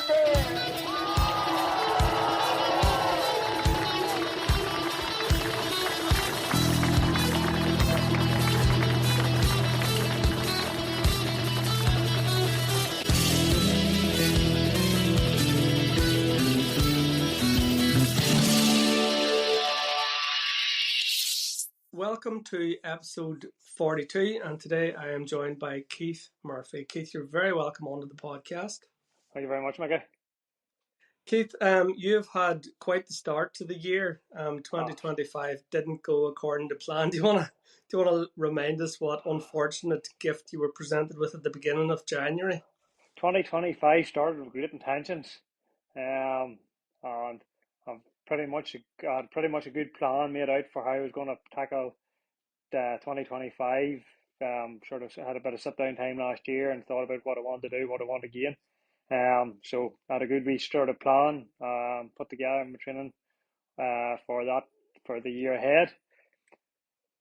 Welcome to episode 42, and today I am joined by Keith Murphy. Keith, you're very welcome onto the podcast. Thank you very much, Mickey. Keith, you've had quite the start to the year. 2025 didn't go according to plan. Do you want to remind us what unfortunate gift you were presented with at the beginning of January? 2025 started with great intentions, and I've pretty much a good plan made out for how I was going to tackle the 2025. Sort of had a bit of sit down time last year and thought about what I wanted to do, what I want to gain. So I had a good restarted plan, put together my training for the year ahead.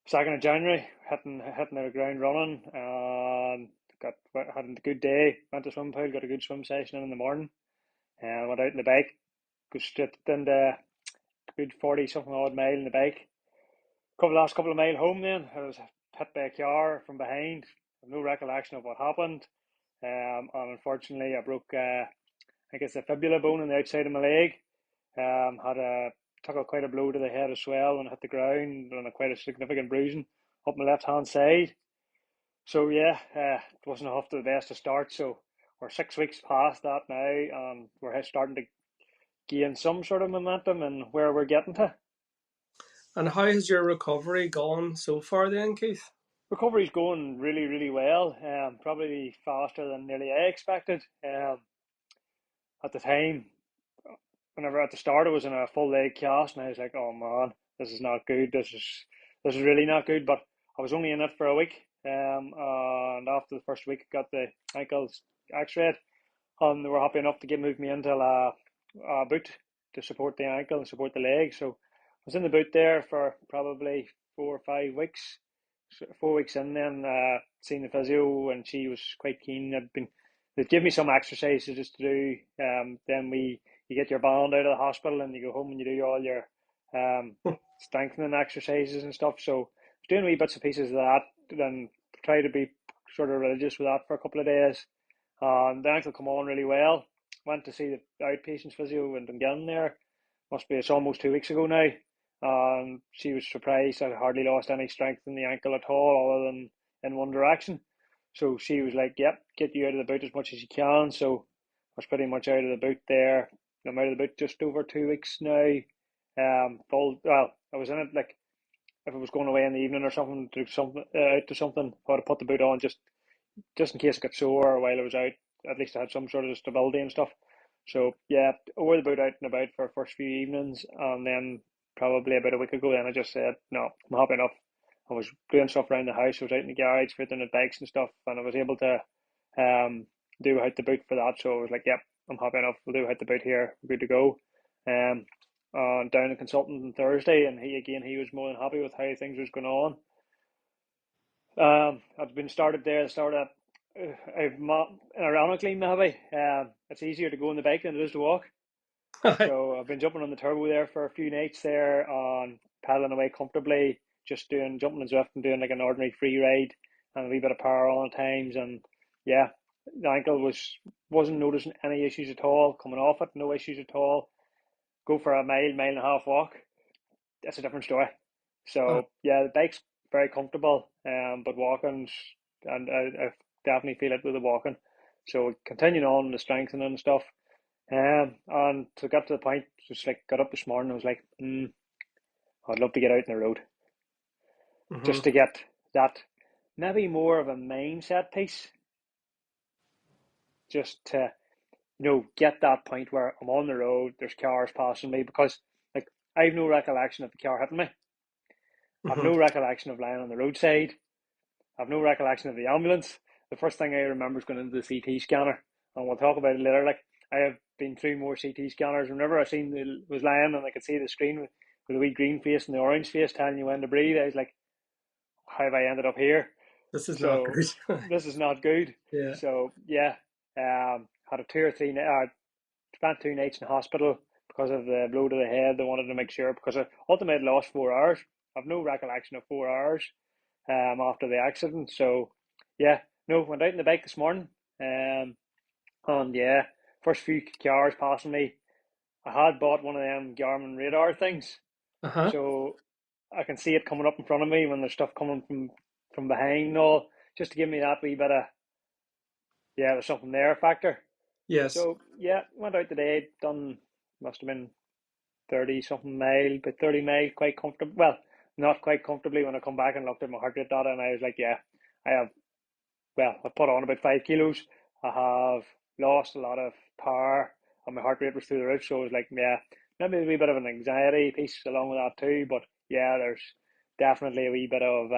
2nd of January, hitting the ground running, and had a good day. Went to swim pool, got a good swim session in the morning, and went out on the bike. Go straight into a good 40 something odd mile in the bike. Last couple of mile home, then I was hit by a car from behind. I have no recollection of what happened, and unfortunately I broke I guess the fibula bone on the outside of my leg. Took quite a blow to the head as well and hit the ground, and quite a significant bruising up my left hand side. So yeah, it wasn't off to the best of start. So we're 6 weeks past that now, and we're starting to gain some sort of momentum and where we're getting to. And how has your recovery gone so far then, Keith? Recovery's going really, really well. Probably faster than nearly I expected. At the time, whenever at the start I was in a full leg cast, and I was like, oh man, this is not good. This is really not good. But I was only in it for a week. And after the first week, I got the ankles x-rayed, and they were happy enough to move me into a boot to support the ankle and support the leg. So I was in the boot there for probably 4 or 5 weeks. 4 weeks in, then seen the physio, and she was quite keen. They'd give me some exercises just to do. Then you get your band out of the hospital and you go home and you do all your strengthening exercises and stuff. So I was doing wee bits and pieces of that, and try to be sort of religious with that for a couple of days. The ankle come on really well. Went to see the outpatients physio in Dungannon there. It's almost 2 weeks ago now. She was surprised I hardly lost any strength in the ankle at all, other than in one direction. So she was like, yep, get you out of the boot as much as you can. So I was pretty much out of the boot there. I'm out of the boot just over 2 weeks now. I was in it like if I was going away in the evening or something to something out to something, I would put the boot on just in case I got sore while I was out. At least I had some sort of stability and stuff. So yeah, I wore the boot out and about for the first few evenings, and then probably about a week ago, then I just said, no, I'm happy enough. I was doing stuff around the house. I was out in the garage fitting the bikes and stuff, and I was able to do without the boot for that. So I was like, yep, I'm happy enough. We'll do without the boot here. We're good to go. Down a consultant on Thursday, and he was more than happy with how things was going on. I've been started there. Ironically, maybe it's easier to go on the bike than it is to walk. So I've been jumping on the turbo there for a few nights there, on paddling away comfortably, just jumping and Zwift and doing like an ordinary free ride and a wee bit of power on at times. And yeah, the ankle wasn't noticing any issues at all. Coming off it, no issues at all. Go for a mile and a half walk, that's a different story. So yeah, the bike's very comfortable, but walking, and I definitely feel it with the walking. So continuing on the strengthening and stuff. And to get to the point, just like got up this morning, I was like, I'd love to get out on the road. Just to get that, maybe more of a mindset piece. Just to, get that point where I'm on the road, there's cars passing me, because like I have no recollection of the car hitting me. I have no recollection of lying on the roadside. I have no recollection of the ambulance. The first thing I remember is going into the CT scanner, and we'll talk about it later. Like, I have been through more CT scanners. Whenever I was lying and I could see the screen with the wee green face and the orange face telling you when to breathe, I was like, how have I ended up here? This is not good. This is not good. Yeah. So yeah, had a 2 or 3 spent 2 nights in hospital because of the blow to the head. They wanted to make sure because I ultimately lost 4 hours. I've no recollection of 4 hours after the accident. So yeah, no, went out on the bike this morning. And yeah, first few cars passing me, I had bought one of them Garmin radar things, Uh-huh. so I can see it coming up in front of me when there's stuff coming from behind and all, just to give me that wee bit of yeah, there's something there factor. Yes. So yeah, went out today, done must have been 30 something mile, but 30 mile quite comfortable. Well, not quite comfortably when I come back and looked at my heart rate data and I was like, yeah, I have I've put on about 5 kilos. I have lost a lot of power and my heart rate was through the roof. So it was like, yeah, maybe a wee bit of an anxiety piece along with that too. But yeah, there's definitely a wee bit of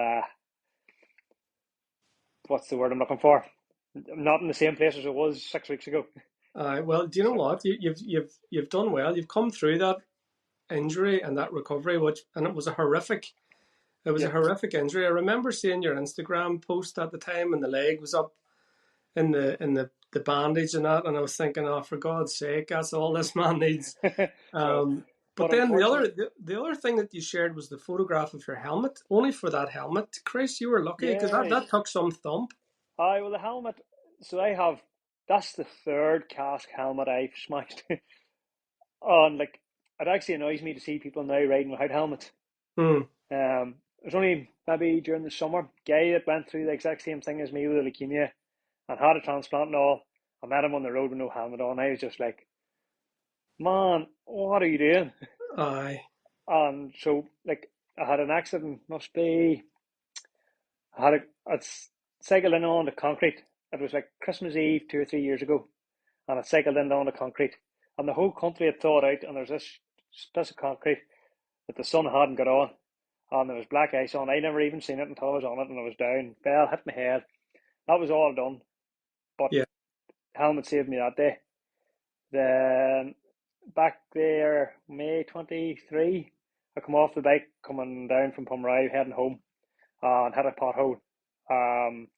what's the word I'm looking for? I'm not in the same place as I was 6 weeks ago. Well, do you know So what? You've done well. You've come through that injury and that recovery, and it was a horrific. It was a yeah, horrific injury. I remember seeing your Instagram post at the time, and the leg was up in the bandage and that, and I was thinking, oh, for God's sake, that's all this man needs. no, But but then unfortunately, the other thing that you shared was the photograph of your helmet. Only for that helmet, Chris, you were lucky because yeah, that took some thump. I well the helmet. So I have that's the third cask helmet I've smashed. And like it actually annoys me to see people now riding without helmets. Hmm. It was only maybe during the summer, guy that went through the exact same thing as me with the leukemia and had a transplant and all. I met him on the road with no helmet on. I was just like, man, what are you doing? Aye. And so like I had an accident, must be I'd cycled in on the concrete. It was like Christmas Eve 2 or 3 years ago, and I cycled in on the concrete, and the whole country had thawed out, and there's this piece of concrete that the sun hadn't got on, and there was black ice on. I never even seen it until I was on it, and I was down. Bell hit my head. That was all done, but Yeah. helmet saved me that day. Then back there, May 23, I come off the bike coming down from Pomeroy, heading home, and hit a pothole. Um,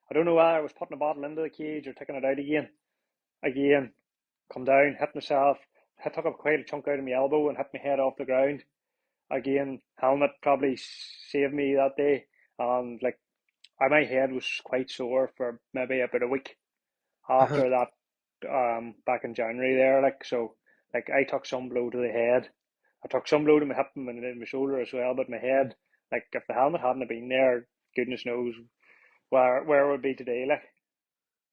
I don't know whether I was putting a bottle into the cage or taking it out again. Again, come down, hit myself, took up quite a chunk out of my elbow and hit my head off the ground. Again, helmet probably saved me that day. And like, my head was quite sore for maybe about a week Uh-huh. after that. Back in January there, like so, like I took some blow to the head. I took some blow to my hip and my shoulder as well, but my head, like if the helmet hadn't been there, goodness knows where it would be today. Like,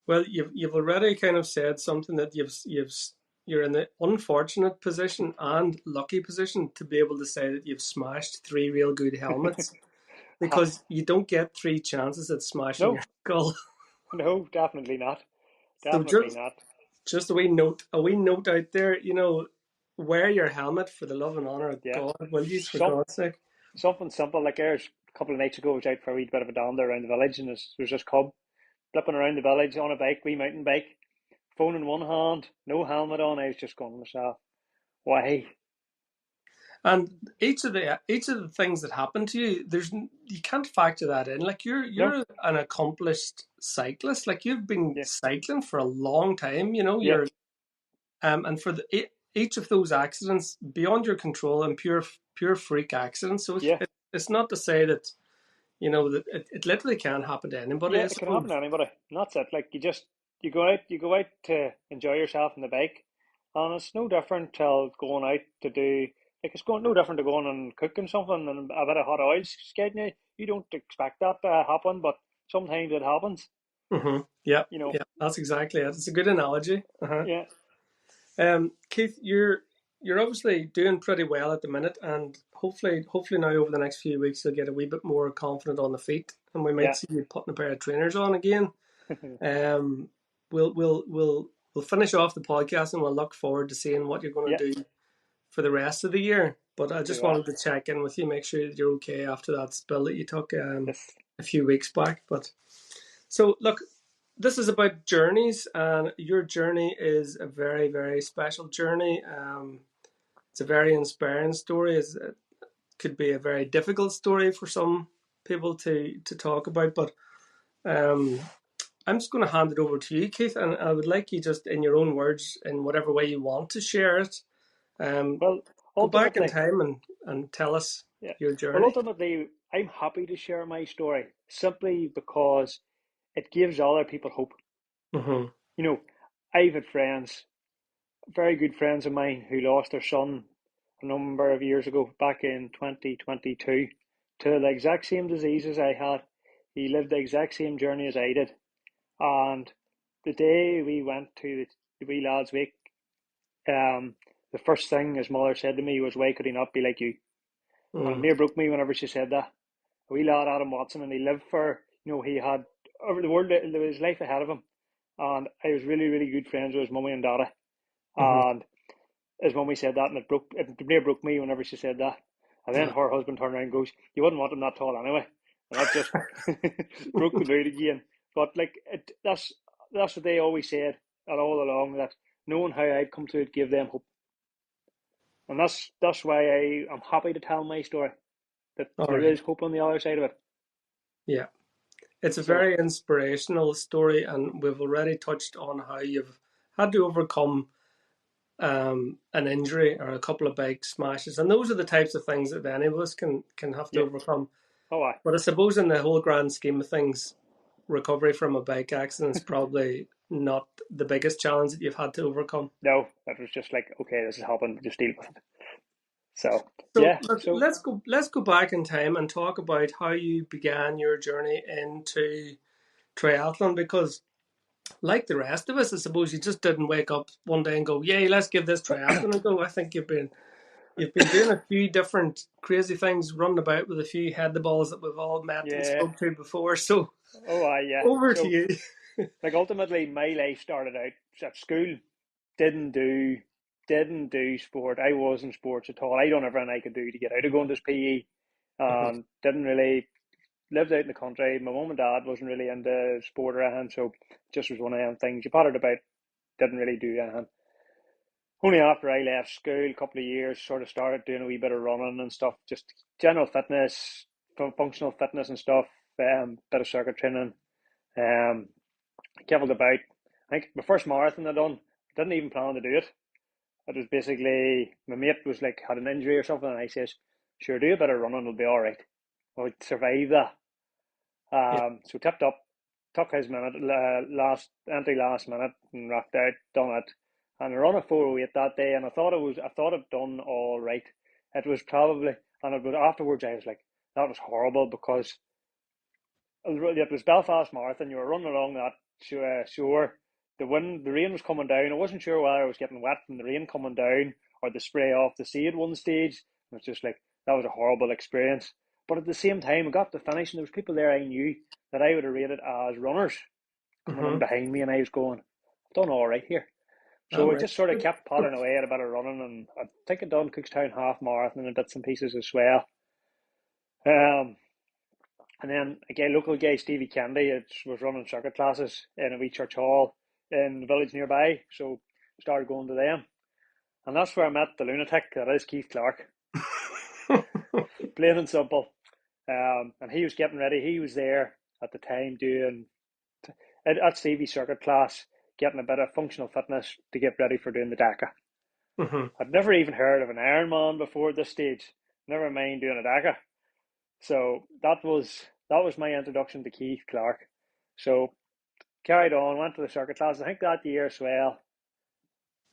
Well, you've already kind of said something that you're in the unfortunate position and lucky position to be able to say that you've smashed three real good helmets because you don't get three chances at smashing your no, skull. no, definitely not, So definitely not. just a wee note out there. Wear your helmet for the love and honor of Yeah, God, will you? For some God's sake. something simple like there's a couple of nights ago I was out for a wee bit of a dander around the village and there's this cub flipping around the village on a bike, wee mountain bike, phone in one hand, no helmet on. I was just going to myself, why? And each of the things that happen to you, you can't factor that in. Like No, you're an accomplished cyclist. Like you've been yeah, cycling for a long time. You know yeah, you're and for each of those accidents beyond your control and pure freak accidents. So yeah, it's not to say that that it literally can happen to anybody. yeah. I It can suppose. happen to anybody. And that's it. Like you go out to enjoy yourself on the bike, and it's no different till going out to do. Like it's going no different to going and cooking something and a bit of hot oil skating. You don't expect that to happen, but sometimes it happens. Yeah, You know, yeah, that's exactly it. It's a good analogy. Uh-huh. yeah, Keith, you're obviously doing pretty well at the minute, and hopefully now over the next few weeks you'll get a wee bit more confident on the feet, and we might yeah, see you putting a pair of trainers on again. Um, we'll finish off the podcast, and we'll look forward to seeing what you're going yeah. to do for the rest of the year. But I Do just that. wanted to check in with you, make sure that you're okay after that spill that you took Yes, a few weeks back. But so look, this is about journeys, and your journey is a very, very special journey. It's a very inspiring story. It could be a very difficult story for some people to talk about, but um, I'm just going to hand it over to you, Keith, and I would like you just in your own words, in whatever way you want to share it, um, Well, go back in ultimately, time and tell us yeah. your Well, journey. ultimately, I'm happy to share my story simply because it gives other people hope. Mm-hmm. You know, I've had friends, very good friends of mine, who lost their son a number of years ago, back in 2022, to the exact same disease as I had. He lived the exact same journey as I did. And the day we went to the wee lad's wake, the first thing his mother said to me was, "Why could he not be like you?" And it Mm. near broke me whenever she said that. A wee lad, Adam Watson, and he lived for, he had over the world, there was life ahead of him. And I was really, really good friends with his mummy and daddy. Mm-hmm. And his mummy said that, and it near broke me whenever she said that. And then her husband turned around and goes, "You wouldn't want him that tall anyway." And that just broke the mood again. But like that's what they always said all along, that knowing how I'd come to it gave them hope. And that's why I'm happy to tell my story, that All there right. is hope on the other side of it. Yeah. It's a So, very inspirational story, and we've already touched on how you've had to overcome an injury or a couple of bike smashes, and those are the types of things that any of us can have to yeah. overcome. Oh, I. But I suppose in the whole grand scheme of things, recovery from a bike accident is probably not the biggest challenge that you've had to overcome. No, that was just like, okay, this is happening, just deal with it. So, So yeah. So, let's go back in time and talk about how you began your journey into triathlon, because like the rest of us, I suppose you just didn't wake up one day and go, "Yay, let's give this triathlon a go." I think you've been doing a few different crazy things, running about with a few head the balls that we've all met and yeah. spoke to before. So Oh, I, yeah. over to So, you. like, ultimately, my life started out at school. Didn't do, didn't do sport. I wasn't sports at all. I done everything I could do to get out of going to PE. Didn't really lived out in the country. My mum and dad wasn't really into sport or anything, so just was one of them things. You pottered about, didn't really do anything. Only after I left school, a couple of years, sort of started doing a wee bit of running and stuff, just general fitness, functional fitness and stuff, bit of circuit training. Um, Kibbled about. I think my first marathon I done, didn't even plan to do it. It was basically, my mate was like, had an injury or something, and I says, "Sure, do a bit of running, it'll be all right." I would survive that. Yeah. So tipped up, took his minute, last minute, and rocked out, done it, and I run a 4:08 that day, and I thought I'd done all right. It was probably, and it was afterwards I was like, that was horrible, because it was Belfast Marathon. You were running along that shore. The rain was coming down. I wasn't sure whether I was getting wet from the rain coming down or the spray off the sea at one stage. It was just like, that was a horrible experience. But at the same time, I got to finish, and there was people there I knew that I would have rated as runners coming in Mm-hmm. behind me, and I was going, "I've done all right here." All So I right. just sort of kept pottering away at a bit of running, and I think I'd done Cookstown half marathon and bits and pieces as well. Um, And then a guy, local guy, Stevie Kennedy, was running circuit classes in a wee church hall in the village nearby. So started going to them. And that's where I met the lunatic that is Keith Clark. Plain and simple. And he was getting ready. He was there at the time doing, at Stevie's circuit class, getting a bit of functional fitness to get ready for doing the DACA. Mm-hmm. I'd never even heard of an Ironman before this stage, never mind doing a DACA. So that was my introduction to Keith Clark. So carried on, went to the circuit class. I think that year as well,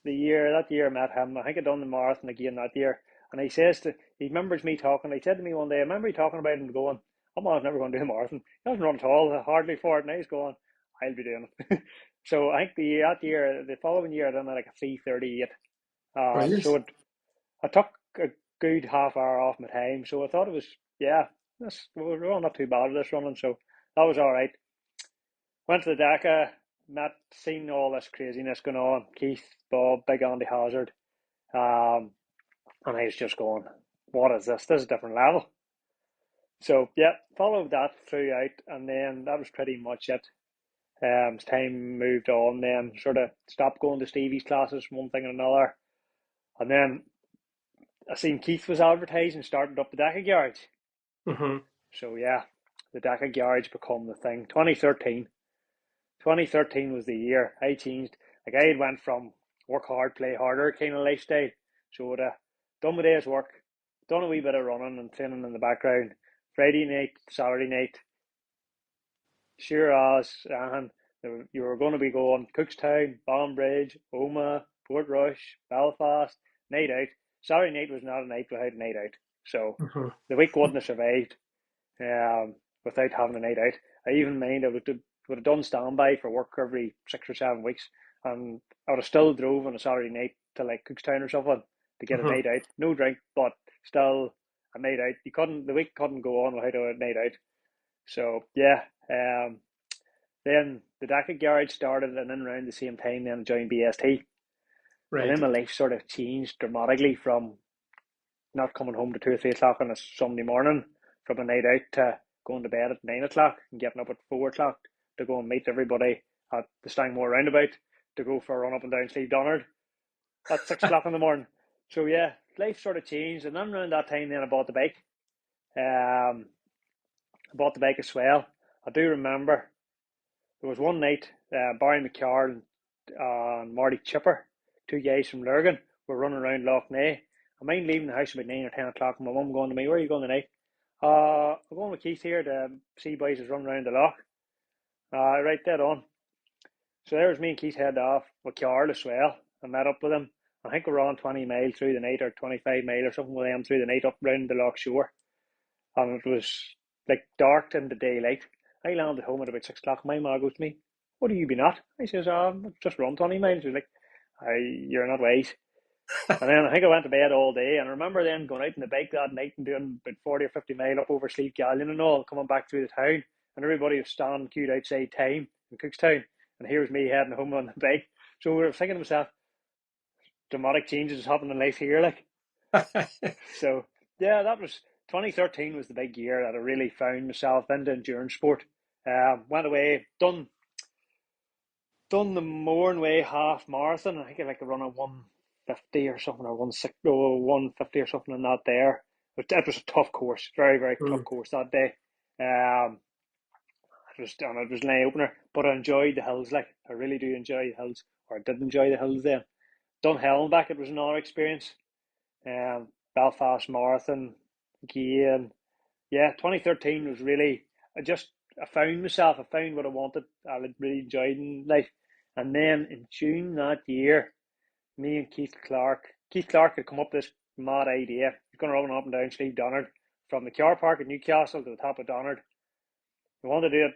that year I met him. I think I'd done the marathon again that year. And he remembers me talking. He said to me one day, I remember he talking about him going, "I'm never going to do a marathon." He doesn't run at all, hardly for it. And he's going, "I'll be doing it." So I think the following year, I done like a 3:38. Brilliant. So I took a good half hour off my time. So I thought it was, yeah, we're all not too bad at this running. So that was all right. Went to the DACA, seen all this craziness going on. Keith, Bob, Big Andy Hazard. Um, and I was just going, "What is this? This is a different level." So, yeah, followed that throughout. And then that was pretty much it. As time moved on, then sort of stopped going to Stevie's classes, one thing and another. And then I seen Keith was advertising, started up the DACA garage. Mm-hmm. So, yeah, the DACA garage become the thing. 2013. 2013 was the year I changed. Like I had went from work hard, play harder kind of lifestyle. So I'd done my day's work, done a wee bit of running and training in the background. Friday night, Saturday night, sure as and you were going to be going Cookstown, Bridge, Omagh, Portrush, Belfast, night out. Saturday night was not a night without a night out. So Mm-hmm. the week wouldn't have survived without having a night out. I even mind I would have done standby for work every 6 or 7 weeks, and I would have still drove on a Saturday night to like Cookstown or something to get a Mm-hmm. night out. No drink, but still a night out. The week couldn't go on without a night out. So yeah, then the Dakar garage started, and then around the same time, then I joined BST, and Right. then my life sort of changed dramatically from not coming home to 2 or 3 o'clock on a Sunday morning from a night out to going to bed at 9 o'clock and getting up at 4 o'clock to go and meet everybody at the Stangmore roundabout to go for a run up and down Steve Donard at 6 o'clock in the morning. So yeah, life sort of changed, and then around that time, then I bought the bike. I bought the bike as well. I do remember there was one night Barry McCarr and Marty Chipper, two guys from Lurgan, were running around Loch Ney. I mind leaving the house about 9 or 10 o'clock, and my mum going to me, "Where are you going tonight?" I'm going with Keith here to see boys is running around the loch. Right, dead on. So there was me and Keith headed off with Carl as well. I met up with him. I think we were on 20 miles through the night or 25 mile or something with them through the night up round the loch shore. And it was like dark in the daylight. I landed home at about 6 o'clock. My mom goes to me, "What have you been at?" I says, I've just run 20 miles. She's like, "You're not wise." And then I think I went to bed all day. And I remember then going out on the bike that night and doing about 40 or 50 mile up over Sleeve Galleon and all, coming back through the town. And everybody was standing queued outside time in Cookstown. And here was me heading home on the bike. So I was thinking to myself, dramatic changes happening in life here. Like, so yeah, that was 2013 was the big year that I really found myself into endurance sport. Went away, done the Mournway half marathon. I think I like to run a 150 or something, or 150 or something in that there. It was a tough course, very, very tough Mm. course that day. It was an eye opener, but I enjoyed the hills. Like I really do enjoy the hills, or I did enjoy the hills then. Done hell and back. It was another experience. Belfast Marathon again. Yeah, 2013 was really. I found myself. I found what I wanted. I really enjoyed in life. And then in June that year, me and Keith Clark had come up with this mad idea. He's going to run up and down Steve Donard from the car park at Newcastle to the top of Donard. He wanted to do it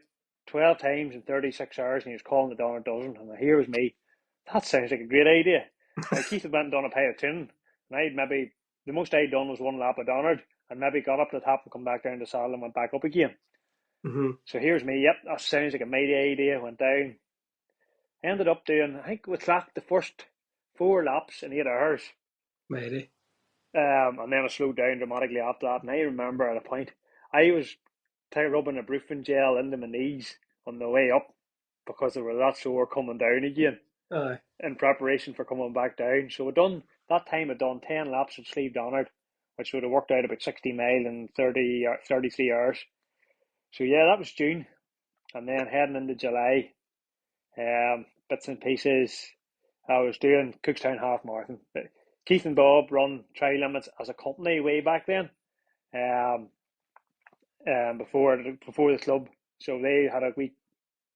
12 times in 36 hours, and he was calling the Donald Dozen. And here was me. That sounds like a great idea. Now, Keith had went and done a pay of 10, and I'd maybe, the most I'd done was one lap of Donald, and maybe got up to the top and come back down the saddle and went back up again. Mm-hmm. So here's me. Yep, that sounds like a mighty idea. Went down. Ended up doing, I think we tracked the first 4 laps in 8 hours. Maybe. And then I slowed down dramatically after that. And I remember at a point, I was rubbing a brufen gel into my knees on the way up because they were that sore coming down again Aye. in preparation for coming back down. So I'd done 10 laps at Sleeve Donard, which would have worked out about 60 mile in 33 hours. So yeah, that was June. And then heading into July, bits and pieces. I was doing Cookstown Half Marathon. Keith and Bob run Tri Limits as a company way back then, um, before the club. So they had a wee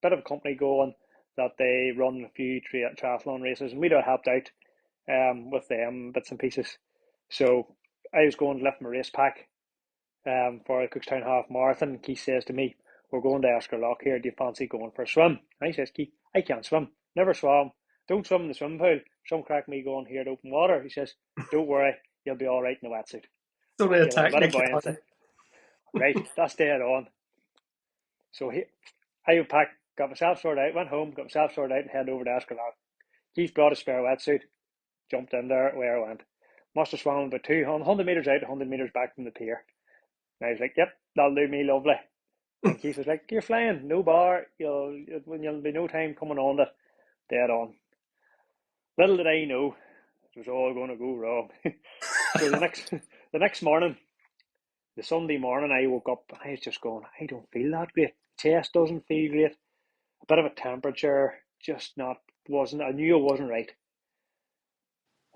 bit of a company going that they run a few triathlon races, and we'd have helped out with them bits and pieces. So I was going to lift my race pack for a Cookstown Half Marathon. Keith says to me, "We're going to Esker Loch here. Do you fancy going for a swim?" And I says, "Keith, I can't swim. Never swam. Don't swim in the swimming pool. Some crack me going here to open water." He says, "Don't worry. You'll be all right in the wetsuit. It's only a You'll have a bit of buoyancy." technicality. Right, that's dead on. So I packed, got myself sorted out, went home, got myself sorted out, and headed over to Esker Loch. Keith brought a spare wetsuit, jumped in there, where I went. Must have swum about 200 metres out, 100 metres back from the pier. And I was like, "Yep, that'll do me lovely." And Keith was like, "You're flying, no bar, you'll be no time coming on it." Dead on. Little did I know it was all going to go wrong. So the next morning, the Sunday morning, I woke up. I was just going, I don't feel that great. Chest doesn't feel great. a bit of a temperature, just not, wasn't, I knew it wasn't right.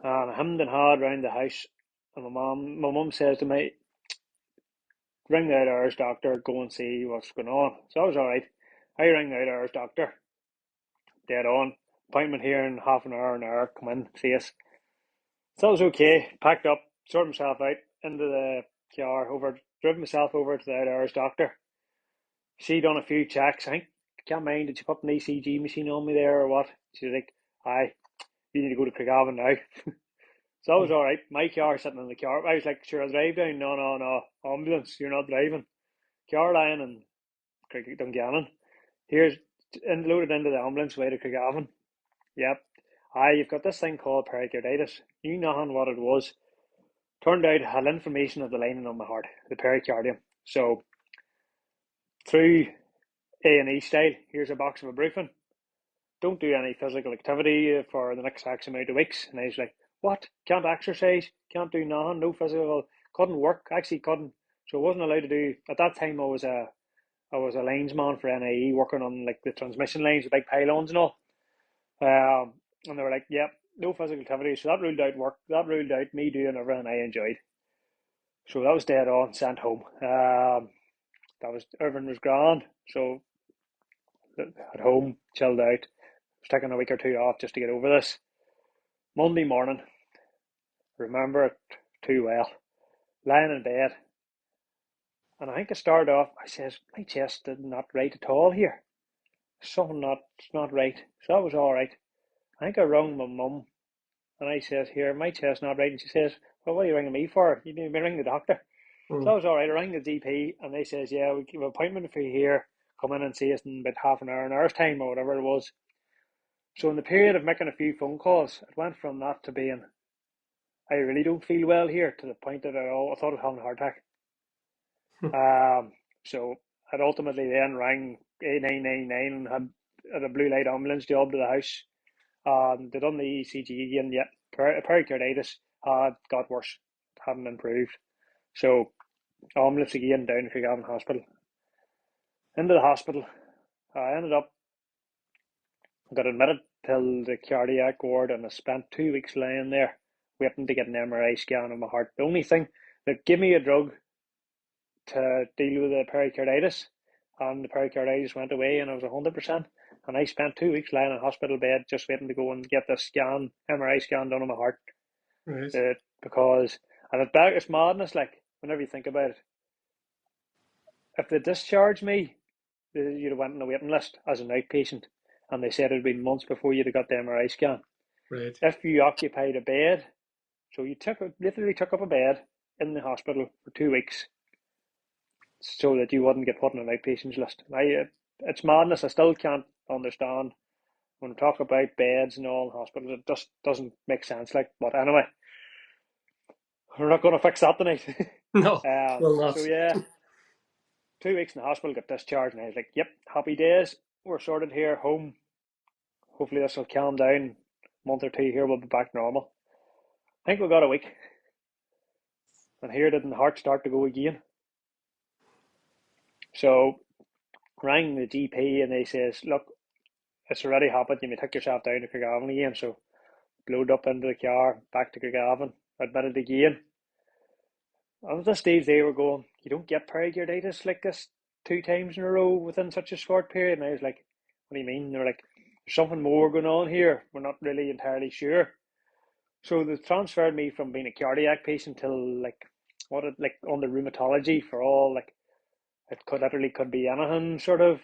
And I hemmed and hawed round the house, and my mum says to me, ring the Irish doctor, go and see what's going on. So I was alright. I rang the Irish doctor, dead on. Appointment here in half an hour, come in, see us. So I was okay, packed up, sorted myself out into the car, driven myself over to the Irish doctor. She done a few checks. I think, can't mind, did she put an ECG machine on me there or what? She was like, aye, you need to go to Craigavon now. So I was alright. My car sitting in the car. I was like, sure, I'll drive down. No, no, no. Ambulance, you're not driving. Car lying in Dungannon. Here's loaded into the ambulance way to Craigavon. Yep. Aye, you've got this thing called pericarditis. You know what it was. Turned out I had inflammation of the lining of my heart, the pericardium. So through A&E style, here's a box of ibuprofen. Don't do any physical activity for the next X amount of weeks. And I was like, what? Can't exercise? Can't do nothing? No physical? Couldn't work? Actually couldn't. So I wasn't allowed to do. At that time, I was a linesman for NIE, working on like the transmission lines, the big pylons and all. And they were like, yep, no physical activity. So that ruled out work. That ruled out me doing everything I enjoyed. So that was dead on, sent home. Everything was grand. So at home, chilled out. Was taking a week or two off just to get over this. Monday morning, remember it too well. Lying in bed, and I think I started off. I says my chest is not right at all here. Something not right. So that was all right. I think I rung my mum, and I says, "Here, my chest not right." And she says, "Well, what are you ringing me for? You need to be ringing the doctor." So Mm. that was all right. I rang the GP, and they says, "Yeah, we give an appointment for you here. Come in and see us in about half an hour's time, or whatever it was." So in the period of making a few phone calls, it went from that to being, I really don't feel well here, to the point that I thought I was having a heart attack. So I ultimately then rang 8999 and had a blue light ambulance job to the house. They done the ECG again, yet pericarditis had got worse, it hadn't improved. So ambulance again down to Craigavon Hospital. Into the hospital, I ended up, got admitted till the cardiac ward, and I spent 2 weeks lying there waiting to get an MRI scan of my heart. The only thing, they gave me a drug to deal with the pericarditis, and the pericarditis went away, and I was 100%. And I spent 2 weeks lying in a hospital bed just waiting to go and get the scan, MRI scan done on my heart. Right. Because, and it's madness, like, whenever you think about it. If they discharged me, you'd have went on a waiting list as an outpatient, and they said it'd been months before you'd have got the MRI scan. Right. If you occupied a bed, so you literally took up a bed in the hospital for 2 weeks, so that you wouldn't get put on an outpatients list. It's madness. I still can't understand when we talk about beds and all in hospitals. It just doesn't make sense. Like, but anyway, we're not going to fix that tonight. No, will So not. yeah, 2 weeks in the hospital, got discharged, and I was like, "Yep, happy days. We're sorted here, home. Hopefully this will calm down. Month or two here, we'll be back normal." I think we got a week, and here did the heart start to go again. So rang the GP, and they says, "Look, it's already happened. You may take yourself down to Craigavon again." So load up into the car, back to Craigavon, admitted again. And at this stage, they were going, "You don't get pericarditis like this 2 times in a row within such a short period." And I was like, "What do you mean?" They were like, "There's something more going on here. We're not really entirely sure." So they transferred me from being a cardiac patient till like on the rheumatology for all, like, it could be anything sort of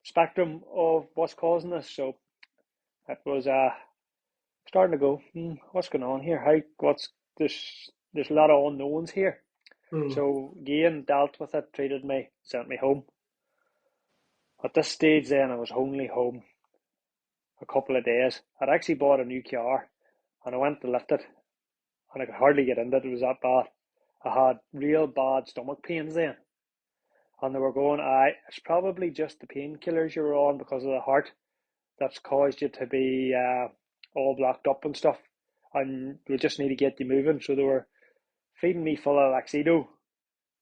spectrum of what's causing this. So it was starting to go, what's going on here? What's this? There's a lot of unknowns here. Mm. So again, dealt with it, treated me, sent me home. At this stage, then I was only home a couple of days. I'd actually bought a new car, and I went to lift it, and I could hardly get into it. It was that bad. I had real bad stomach pains then, and they were going, it's probably just the painkillers you were on because of the heart that's caused you to be all blocked up and stuff, and we just need to get you moving." So they were feeding me full of Laxido,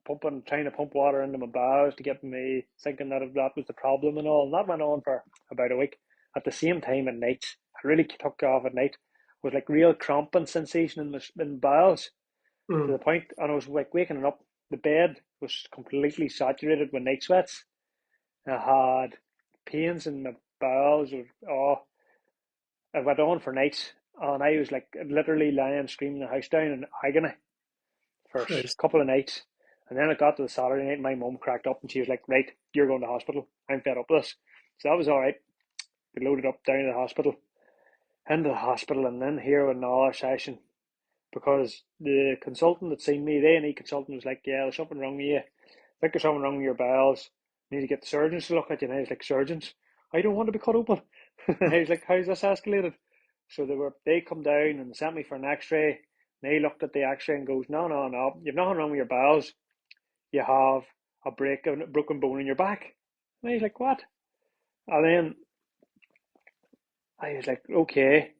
trying to pump water into my bowels to get me thinking that that was the problem and all. And that went on for about a week. At the same time at night, I really took off at night. It was like real cramping sensation in my bowels to Mm. the point, and I was like waking up. The bed was completely saturated with night sweats. I had pains in my bowels. It went on for nights, and I was like literally lying, screaming the house down in agony for a Christ. couple of nights. And then it got to the Saturday night, my mum cracked up and she was like, right, you're going to hospital. I'm fed up with this. So that was all right. We loaded up down to the hospital, into the hospital, and then here with another session because the consultant that seen me, the A&E consultant, was like, yeah, there's something wrong with you. I think there's something wrong with your bowels. You need to get the surgeons to look at you. And I was like, surgeons? I don't want to be cut open. I was like, how's this escalated? So they come down and sent me for an x-ray. They looked at the x-ray and goes, no, no, no, you've nothing wrong with your bowels. You have a broken bone in your back. And I was like, what? And then I was like, okay.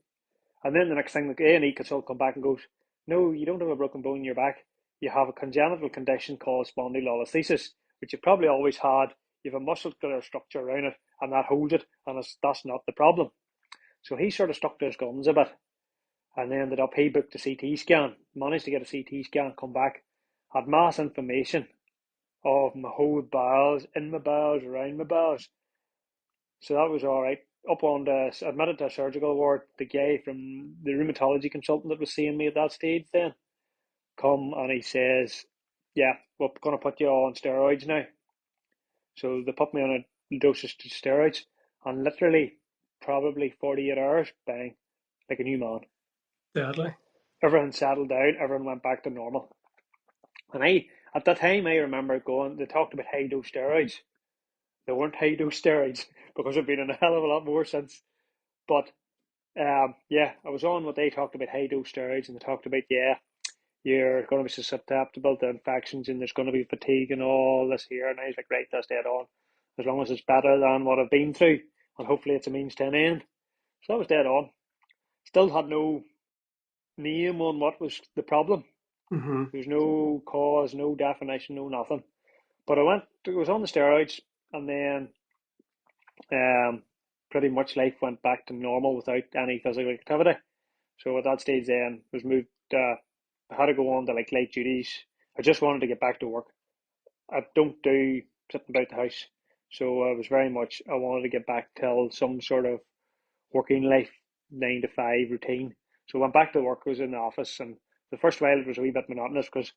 And then the next thing, the A&E consultant come back and goes, no, you don't have a broken bone in your back. You have a congenital condition called spondylolisthesis, which you probably always had. You have a muscular structure around it, and that holds it, and that's not the problem. So he sort of stuck to his guns a bit, and then ended up, he booked a CT scan, managed to get a CT scan, come back, had mass inflammation of my whole bowels, in my bowels, around my bowels. So that was all right. Up on admitted to a surgical ward. The guy from the rheumatology consultant that was seeing me at that stage then come and he says, yeah, we're going to put you on steroids now. So they put me on a dosage of steroids, and literally, probably 48 hours, bang, like a new man. Deadly. Everything settled down, everyone went back to normal. And at that time, I remember they talked about high dose steroids. They weren't high dose steroids because I've been in a hell of a lot more since. But yeah, I was on what they talked about, high dose steroids, and they talked about, yeah, you're going to be susceptible to infections and there's going to be fatigue and all this here. And I was like, right, that's dead on. As long as it's better than what I've been through, and hopefully it's a means to an end. So that was dead on. Still had no name on what was the problem. Mm-hmm. There was no cause, no definition, no nothing. But I was on the steroids, and then pretty much life went back to normal without any physical activity. So at that stage then was moved I had to go on to like light duties. I just wanted to get back to work. I don't do sitting about the house. So I was very much I wanted to get back to some sort of working life, 9 to 5 routine. So I went back to work, I was in the office, and the first while it was a wee bit monotonous because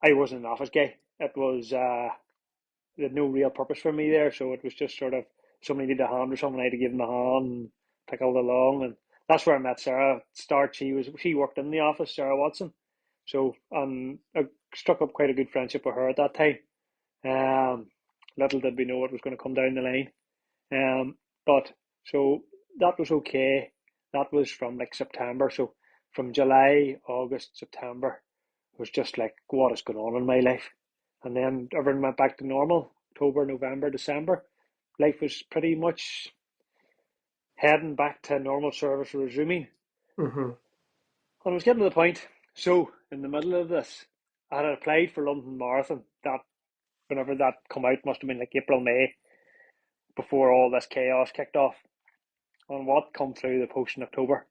I wasn't an office guy. It was they had no real purpose for me there. So it was just sort of somebody needed a hand or something, I had to give them a hand and tickled along. And that's where I met Sarah. Start she worked in the office, Sarah Watson. So I struck up quite a good friendship with her at that time. Um, Little did we know it was going to come down the line. But so that was okay. That was from like September. So from July, August, September was just like what is going on in my life. And then everything went back to normal. October, November, December. Life was pretty much heading back to normal service resuming. Mm-hmm. And I was getting to the point. So in the middle of this, I had applied for London Marathon. That whenever that come out must have been like April, May, before all this chaos kicked off. And what come through the post in October?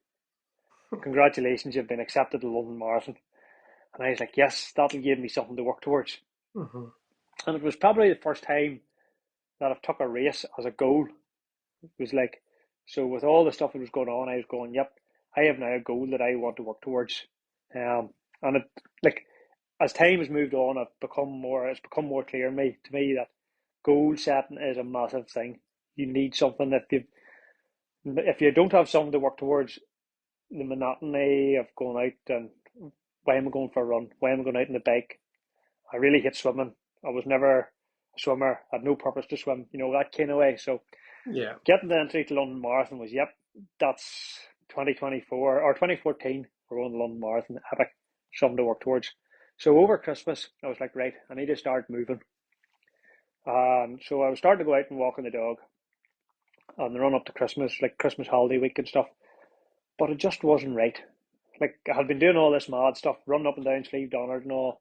Congratulations, you've been accepted to London Marathon. And I was like, yes, that'll give me something to work towards. Mm-hmm. And it was probably the first time that I've took a race as a goal. It was like, so with all the stuff that was going on, I was going, yep, I have now a goal that I want to work towards. And it, like, as time has moved on, it's become more clear to me that goal setting is a massive thing. You need something that if you don't have something to work towards, the monotony of going out and why am I going for a run? Why am I going out on the bike? I really hate swimming. I was never a swimmer. I had no purpose to swim, that kind of way. So Yeah. getting the entry to London Marathon was, yep, that's 2024 or 2014. We're going to London Marathon, epic, something to work towards. So over Christmas, I was like, right, I need to start moving. So I was starting to go out and walking the dog on the run up to Christmas, like Christmas holiday week and stuff. But it just wasn't right. Like I had been doing all this mad stuff, running up and down Sleve Donard and all.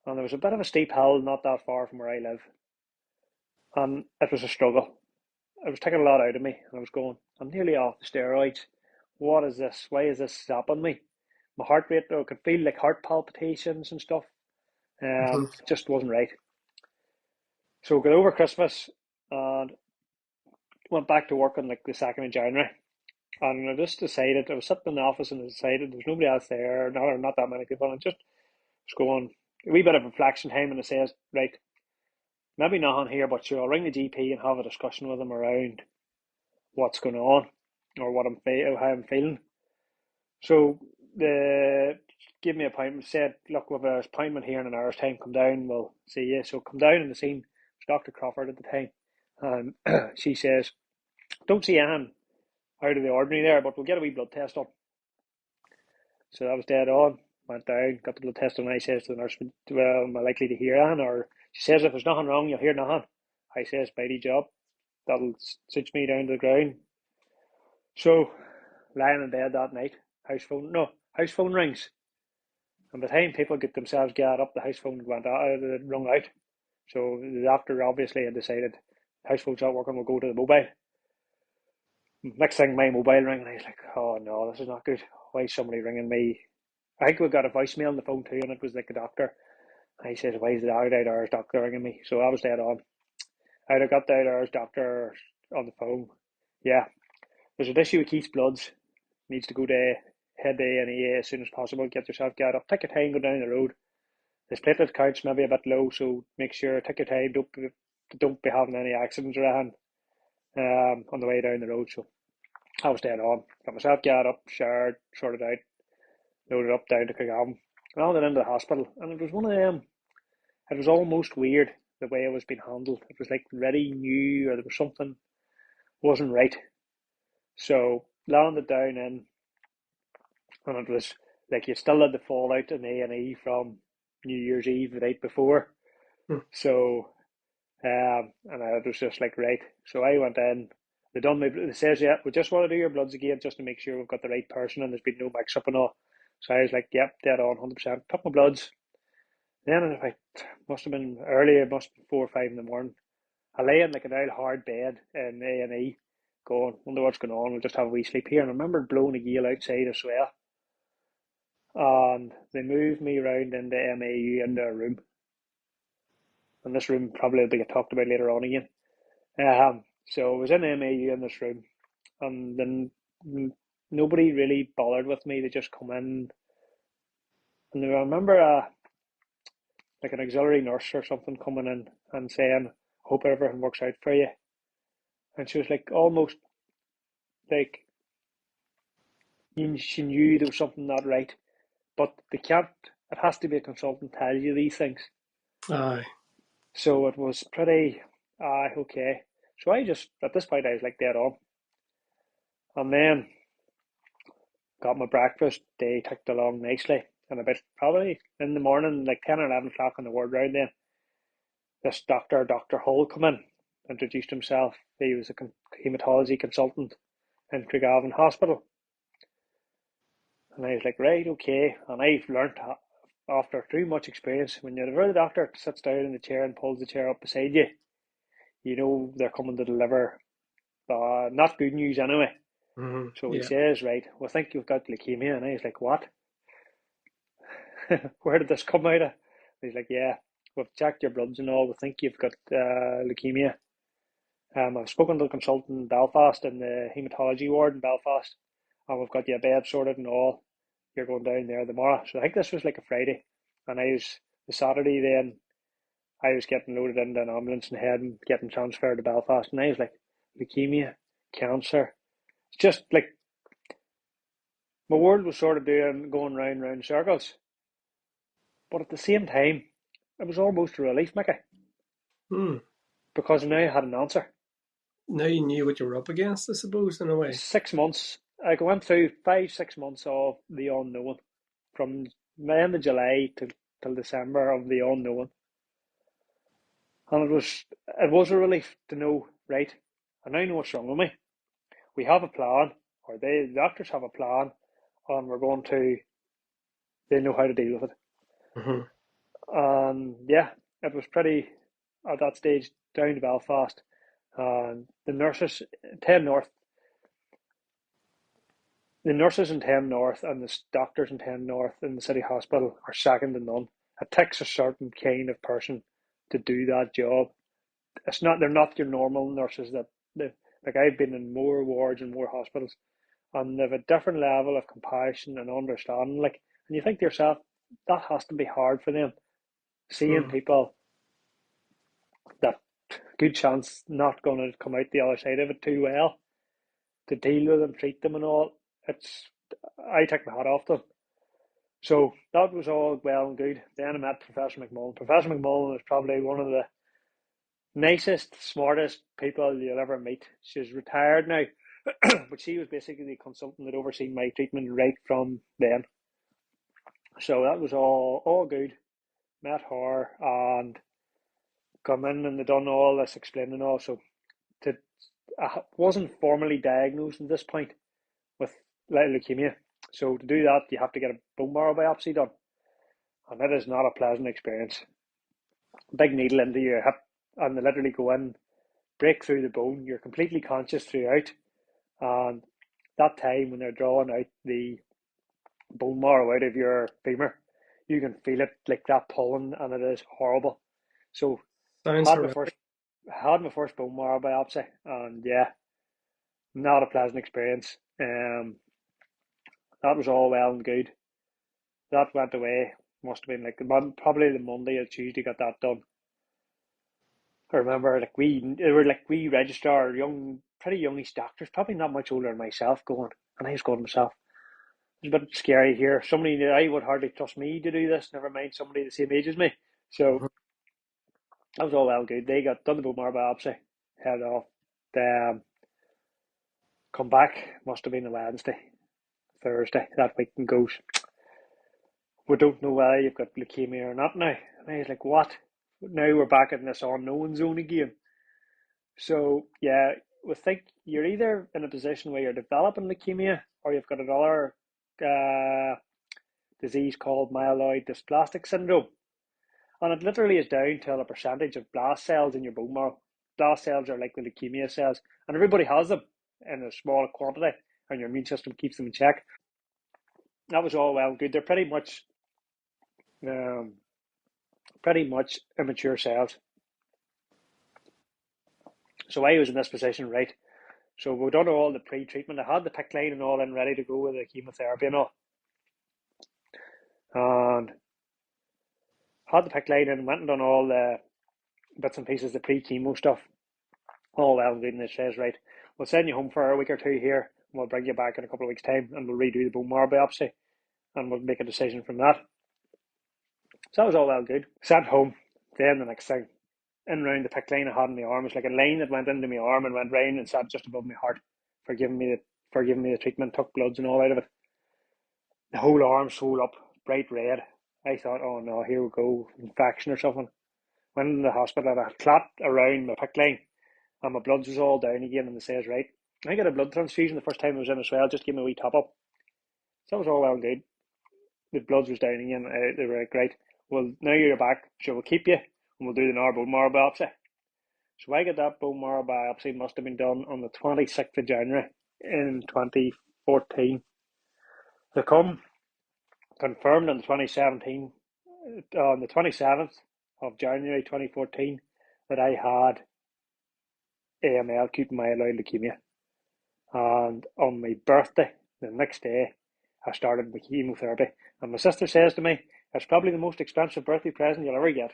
and there was a bit of a steep hill not that far from where I live, and it was a struggle. It was taking a lot out of me, and I was going, I'm nearly off the steroids. What is this? Why is this stopping me? My heart rate, I could feel like heart palpitations and stuff. Mm-hmm. It just wasn't right. So I got over Christmas and went back to work on like the 2nd of January. And I just decided, I was sitting in the office and I decided there's nobody else there, not that many people. And I just was going, a wee bit of reflection time, and I says, right, maybe not on here, but sure, I'll ring the GP and have a discussion with him around what's going on or how I'm feeling. So the give me an appointment, said, look, we've an appointment here in an hour's time, come down, we'll see you. So come down and I seen Dr. Crawford at the time. And she says, don't see anything out of the ordinary there, but we'll get a wee blood test on. So that was dead on. Went down, got the blood test on, and I says to the nurse, well, am I likely to hear anything? Or she says, if there's nothing wrong, you'll hear nothing. I says, mighty job. That'll suit me down to the ground. So, lying in bed that night, house phone rings. And by the time people get themselves get up, the house phone went out, rung out. So the doctor obviously had decided house phone's not working, we'll go to the mobile. Next thing, my mobile rang, and I was like, oh no, this is not good. Why is somebody ringing me? I think we got a voicemail on the phone too, and it was like a doctor. And he says, why is the hours doctor ringing me? So I was dead on. I'd have got the hours doctor on the phone. Yeah, there's an issue with Keith's bloods. Needs to go to head to A&E as soon as possible. Get yourself get up. Take your time, go down the road. His platelet count's maybe a bit low, so make sure, take your time. Don't be having any accidents around on the way down the road. So I was dead on. Got myself get up, showered, sorted out, loaded up down to Craigavon. And all went into the hospital. And it was one of them, it was almost weird the way it was being handled. It was like ready, new, or there was something wasn't right. So landed down in, and it was like you still had the fallout in A&E from New Year's Eve the night before. So, and I was just like, right. So I went in. They says, yeah, we just want to do your bloods again just to make sure we've got the right person and there's been no mix up and all. So I was like, yep, dead on, 100%. Took my bloods. Then it must have been early, it must have been 4 or 5 in the morning. I lay in like an old hard bed in A&E, going, wonder what's going on, we'll just have a wee sleep here. And I remember blowing a gale outside as well. And they moved me around into MAU into a room. And this room probably will be talked about later on again. So I was in MAU in this room, and then nobody really bothered with me. They just come in, and I remember like an auxiliary nurse or something coming in and saying, "Hope everything works out for you." And she was like almost like she knew there was something not right, but they can't. It has to be a consultant tell you these things. Aye. So it was pretty, okay. So I just, at this point, I was like dead on. And then got my breakfast, day ticked along nicely. And about probably in the morning, like 10 or 11 o'clock in the ward round then, this doctor, Dr. Hull, come in, introduced himself. He was a hematology consultant in Craigavon Hospital. And I was like, right, okay. And I've learnt after too much experience, when you're the doctor sits down in the chair and pulls the chair up beside you, you know they're coming to deliver not good news anyway. Mm-hmm. So he Yeah. says, right, well, I think you've got leukemia. And I was like, what? Where did this come out of? And he's like, yeah, we've checked your bloods and all. We think you've got leukemia. I've spoken to the consultant in Belfast in the haematology ward in Belfast, and we've got you a bed sorted and all. You're going down there tomorrow. So I think this was like a Friday. And I was, the Saturday then, I was getting loaded into an ambulance and heading, getting transferred to Belfast. And I was like, leukemia, cancer. It's just like, my world was sort of going round circles. But at the same time, it was almost a relief, Mickey, Hmm. because now I had an answer. Now you knew what you were up against, I suppose, in a way. 6 months, I went through 5, 6 months of the unknown, from the end of July till December of the unknown, and it was a relief to know, right, I now know what's wrong with me. We have a plan, or the doctors have a plan, and they know how to deal with it. Mm-hmm. Yeah, it was pretty at that stage down to Belfast. And Ten North, the nurses in Ten North and the doctors in Ten North in the city hospital are second to none. It takes a certain kind of person to do that job. They're not your normal nurses like I've been in more wards and more hospitals, and they have a different level of compassion and understanding. And you think to yourself, that has to be hard for them, seeing Mm. people that good chance not going to come out the other side of it too well, to deal with them, treat them, and all. It's I take my hat off to them. So that was all well and good. Then I met Professor McMullen. Professor McMullen is probably one of the nicest, smartest people you'll ever meet. She's retired now, but she was basically the consultant that overseen my treatment right from then. So that was all good. Met her and come in and they done all this explaining all. So to, I wasn't formally diagnosed at this point with leukemia. So to do that, you have to get a bone marrow biopsy done, and it is not a pleasant experience. Big needle into your hip, and they literally go in, break through the bone. You're completely conscious throughout, and that time when they're drawing out the bone marrow out of your femur, you can feel it like that pulling, and it is horrible. So Sounds had my horrific. first had my first bone marrow biopsy, and yeah, not a pleasant experience. That was all well and good. That went away. Must have been like probably the Monday or Tuesday got that done. I remember they were like we registrar pretty youngish doctors, probably not much older than myself, going, and I was going to myself, it's a bit scary here. Somebody that I would hardly trust me to do this, never mind somebody the same age as me. So Mhm. that was all well good. They got done the bone marrow biopsy, head off. They come back, must have been a Wednesday, Thursday that week, and goes, we don't know whether you've got leukemia or not now. And I was like, what? Now we're back in this unknown zone again. So yeah, we think you're either in a position where you're developing leukemia or you've got another uh, disease called myeloid dysplastic syndrome. And it literally is down to a percentage of blast cells in your bone marrow. Blast cells are like the leukemia cells, and everybody has them in a small quantity, and your immune system keeps them in check. That was all well and good. They're um, pretty much immature cells. So I was in this position, right? So we've done all the pre-treatment. I had the PICC line and all in ready to go with the chemotherapy and all, and had the PICC line and went and done all the bits and pieces, the pre-chemo stuff. All well and good, and it says, right, we'll send you home for a week or two here, and we'll bring you back in a couple of weeks' time, and we'll redo the bone marrow biopsy, and we'll make a decision from that. So that was all well and good. Sent home. Then the next thing, in round the PICC line I had in my arm, was like a line that went into my arm and went round and sat just above my heart for giving me the treatment, took bloods and all out of it. The whole arm swelled up, bright red. I thought, oh no, here we go, infection or something. Went in the hospital, and I had clot around my PICC line, and my bloods was all down again, and they says, right, I got a blood transfusion the first time I was in as well, just give me a wee top up. So that was all well and good. The bloods was down again, they were like, right, well, now you're back, so we'll keep you, and we'll do the bone marrow biopsy. So I got that bone marrow biopsy, must have been done on the 26th of January in 2014. They come, confirmed on the 2017, on the 27th of January 2014, that I had AML, acute myeloid leukemia. And on my birthday, the next day, I started my chemotherapy. And my sister says to me, it's probably the most expensive birthday present you'll ever get.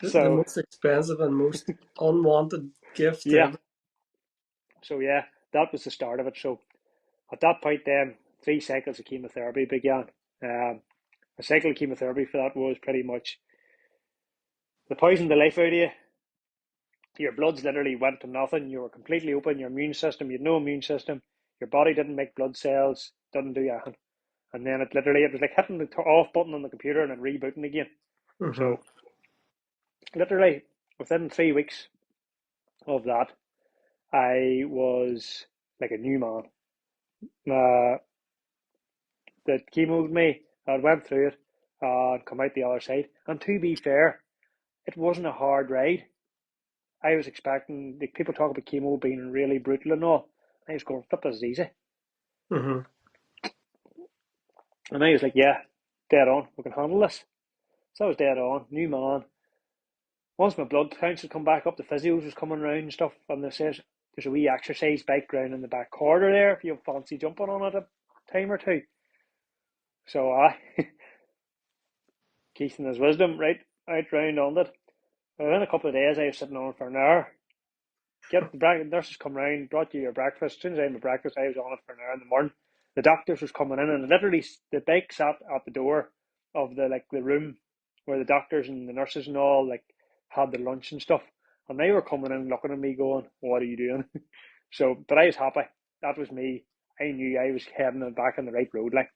The So, most expensive and most unwanted gift yeah. ever. So, yeah, that was the start of it. So, at that point, then, 3 cycles of chemotherapy began. Um, a cycle of chemotherapy for that was pretty much the poison the life out of you. Your bloods literally went to nothing. You were completely open. Your immune system, you had no immune system. Your body didn't make blood cells, didn't do anything. And then it was like hitting the off button on the computer and then rebooting again. Mm-hmm. So literally within 3 weeks of that, I was like a new man. Uh, that chemoed me, I went through it. and come out the other side. And to be fair, it wasn't a hard ride. I was expecting, like, people talk about chemo being really brutal and all. I was going, flip, this is easy. Mm-hmm. And I was like, yeah, dead on, we can handle this. So I was dead on, new man. Once my blood counts had come back up, the physios was coming around and stuff, and they says there's a wee exercise bike ground in the back corridor there if you fancy jumping on it a time or two. So I, Keith and his wisdom, right out round on it. Within a couple of days, I was sitting on it for an hour. Get the nurses come round, brought you your breakfast. As soon as I had my breakfast, I was on it for an hour in the morning. The doctors was coming in, and literally the bike sat at the door of the room where the doctors and the nurses and all had their lunch and stuff. And they were coming in, looking at me, going, "What are you doing?" So, but I was happy. That was me. I knew I was heading back on the right road, like.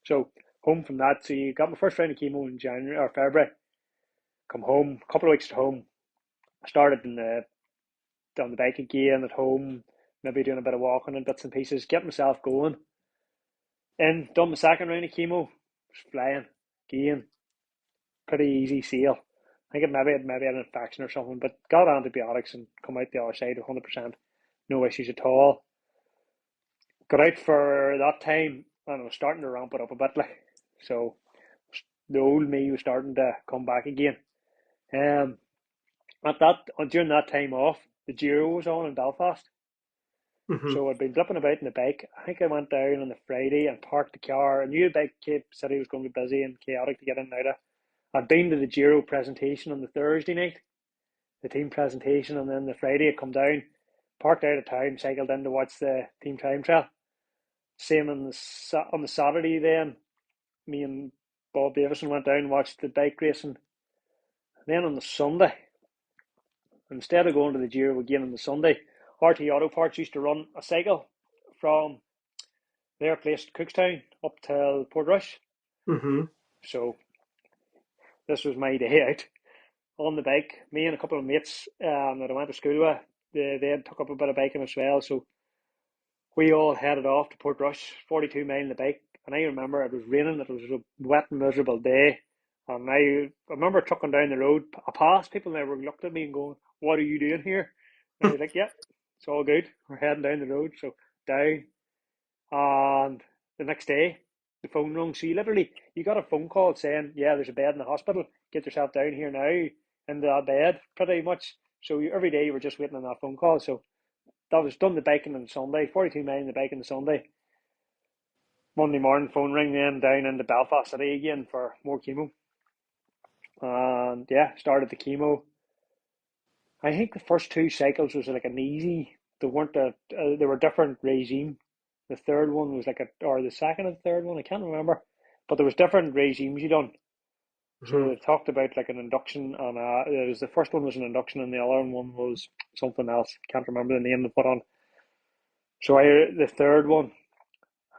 So home from that. So you got my first round of chemo in January or February. Come home, a couple of weeks at home. I started on the bike again at home, maybe doing a bit of walking and bits and pieces, get myself going. And done my second round of chemo, was flying again, pretty easy sail. I think it maybe had an infection or something, but got antibiotics and come out the other side 100%, no issues at all. Got out for that time and I was starting to ramp it up a bit, like, so the old me was starting to come back again. Um, during that time off, the Giro was on in Belfast. Mm-hmm. So I'd been flipping about in the bike. I think I went down on the Friday and parked the car. I knew the bike Cape City was going to be busy and chaotic to get in and out of. I'd been to the Giro presentation on the Thursday night, the team presentation, and then the Friday I come down, parked out of town, cycled in to watch the team time trial. Same on the Saturday then, me and Bob Davison went down and watched the bike racing. Then on the Sunday, instead of going to the Giro again on the Sunday, RT Auto Parts used to run a cycle from their place Cookstown up till Portrush. Mm-hmm. So this was my day out on the bike. Me and a couple of mates that I went to school with, they had took up a bit of biking as well. So we all headed off to Portrush, 42 mile on the bike. And I remember it was raining, it was a wet, miserable day. And I remember trucking down the road. I passed people and they were looked at me and going, "What are you doing here?" And I was like, "Yep, it's all good. We're heading down the road." So down. And the next day, the phone rang. So you got a phone call saying, "Yeah, there's a bed in the hospital. Get yourself down here now in that bed," pretty much. So every day you were just waiting on that phone call. So that was done the biking on Sunday, 42 mile in the bike on the Sunday. Monday morning, phone ring then down into Belfast City again for more chemo. And yeah, started the chemo. I think the first two cycles was like an easy. They weren't they were different regime. The third one was or the second and third one, I can't remember, but there was different regimes you done. So Mm-hmm. they talked about like an induction, and it was the first one was an induction, and the other one was something else. Can't remember the name they put on. So the third one,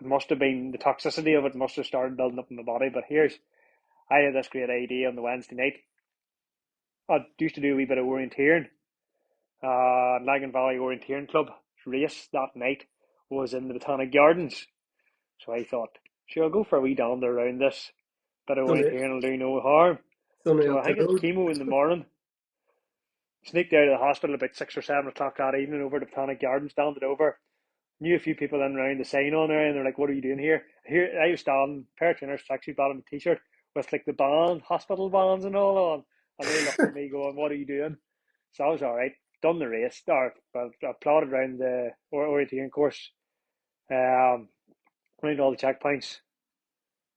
it must have been the toxicity of it must have started building up in the body. But I had this great idea on the Wednesday night. I used to do a wee bit of orienteering. Lagan Valley Orienteering Club race that night was in the Botanic Gardens. So I thought, sure, I'll go for a wee dander around this. Bit of It's orienteering will do no harm. only So up I the think it's road. chemo in the morning. Sneaked out of the hospital about 6 or 7 o'clock that evening over to Botanic Gardens, dandered over. Knew a few people in around the sign on there, and they're like, "What are you doing here?" Here I was standing, pair of trainers, tracksuit bottom, and t-shirt with like the band, hospital bands and all on, and they looked at me going, "What are you doing?" So I was all right. Done the race, or I plodded around the orienteering course, um, around all the checkpoints.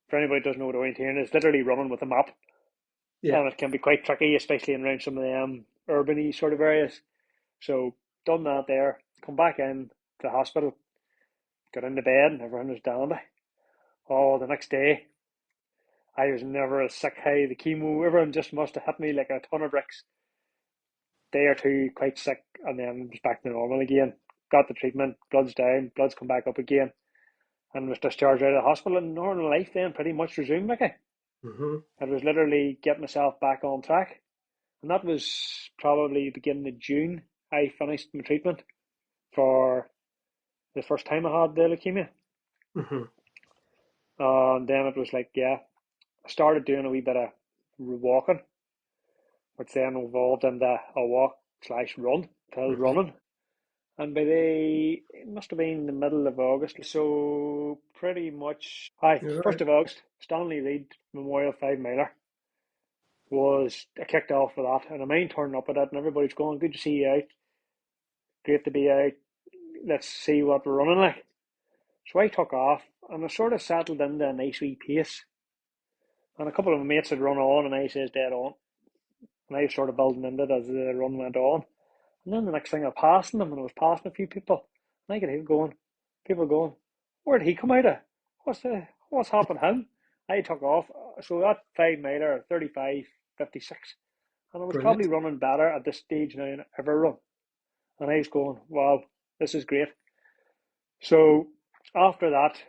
For anybody who doesn't know what orienteering is, literally running with a map, Yeah. and it can be quite tricky, especially in around some of the urban sort of areas. So done that there. Come back in to the hospital, got into bed, and everyone was down by. Oh, the next day, I was never as sick high. The chemo, everyone just must have hit me like a ton of bricks. Day or two, quite sick, and then just back to normal again. Got the treatment, blood's down, blood's come back up again, and was discharged out of the hospital. And normal life then pretty much resumed. Mm-hmm. It was literally get myself back on track, and that was probably beginning of June. I finished my treatment for the first time I had the leukemia, Mm-hmm. and then it was like, yeah, I started doing a wee bit of walking, which then evolved into a walk slash run, till Right. running. And by it must have been the middle of August. So pretty much, hi, You're right. 1st of August, Stanley Reid Memorial 5 miler I kicked off with that. And I mind turning up at it and everybody's going, good to see you out. Great to be out. Let's see what we're running like. So I took off and I sort of settled into a nice wee pace. And a couple of my mates had run on and I says dead on. And I was sort of building into it as the run went on. And then the next thing I passed them and I was passing a few people. And I could hear people going, where did he come out of? What's happened to him? I took off. So that 5 miler, 35:56. And I was probably Brilliant. running better at this stage now than I ever run. And I was going, wow, this is great. So after that,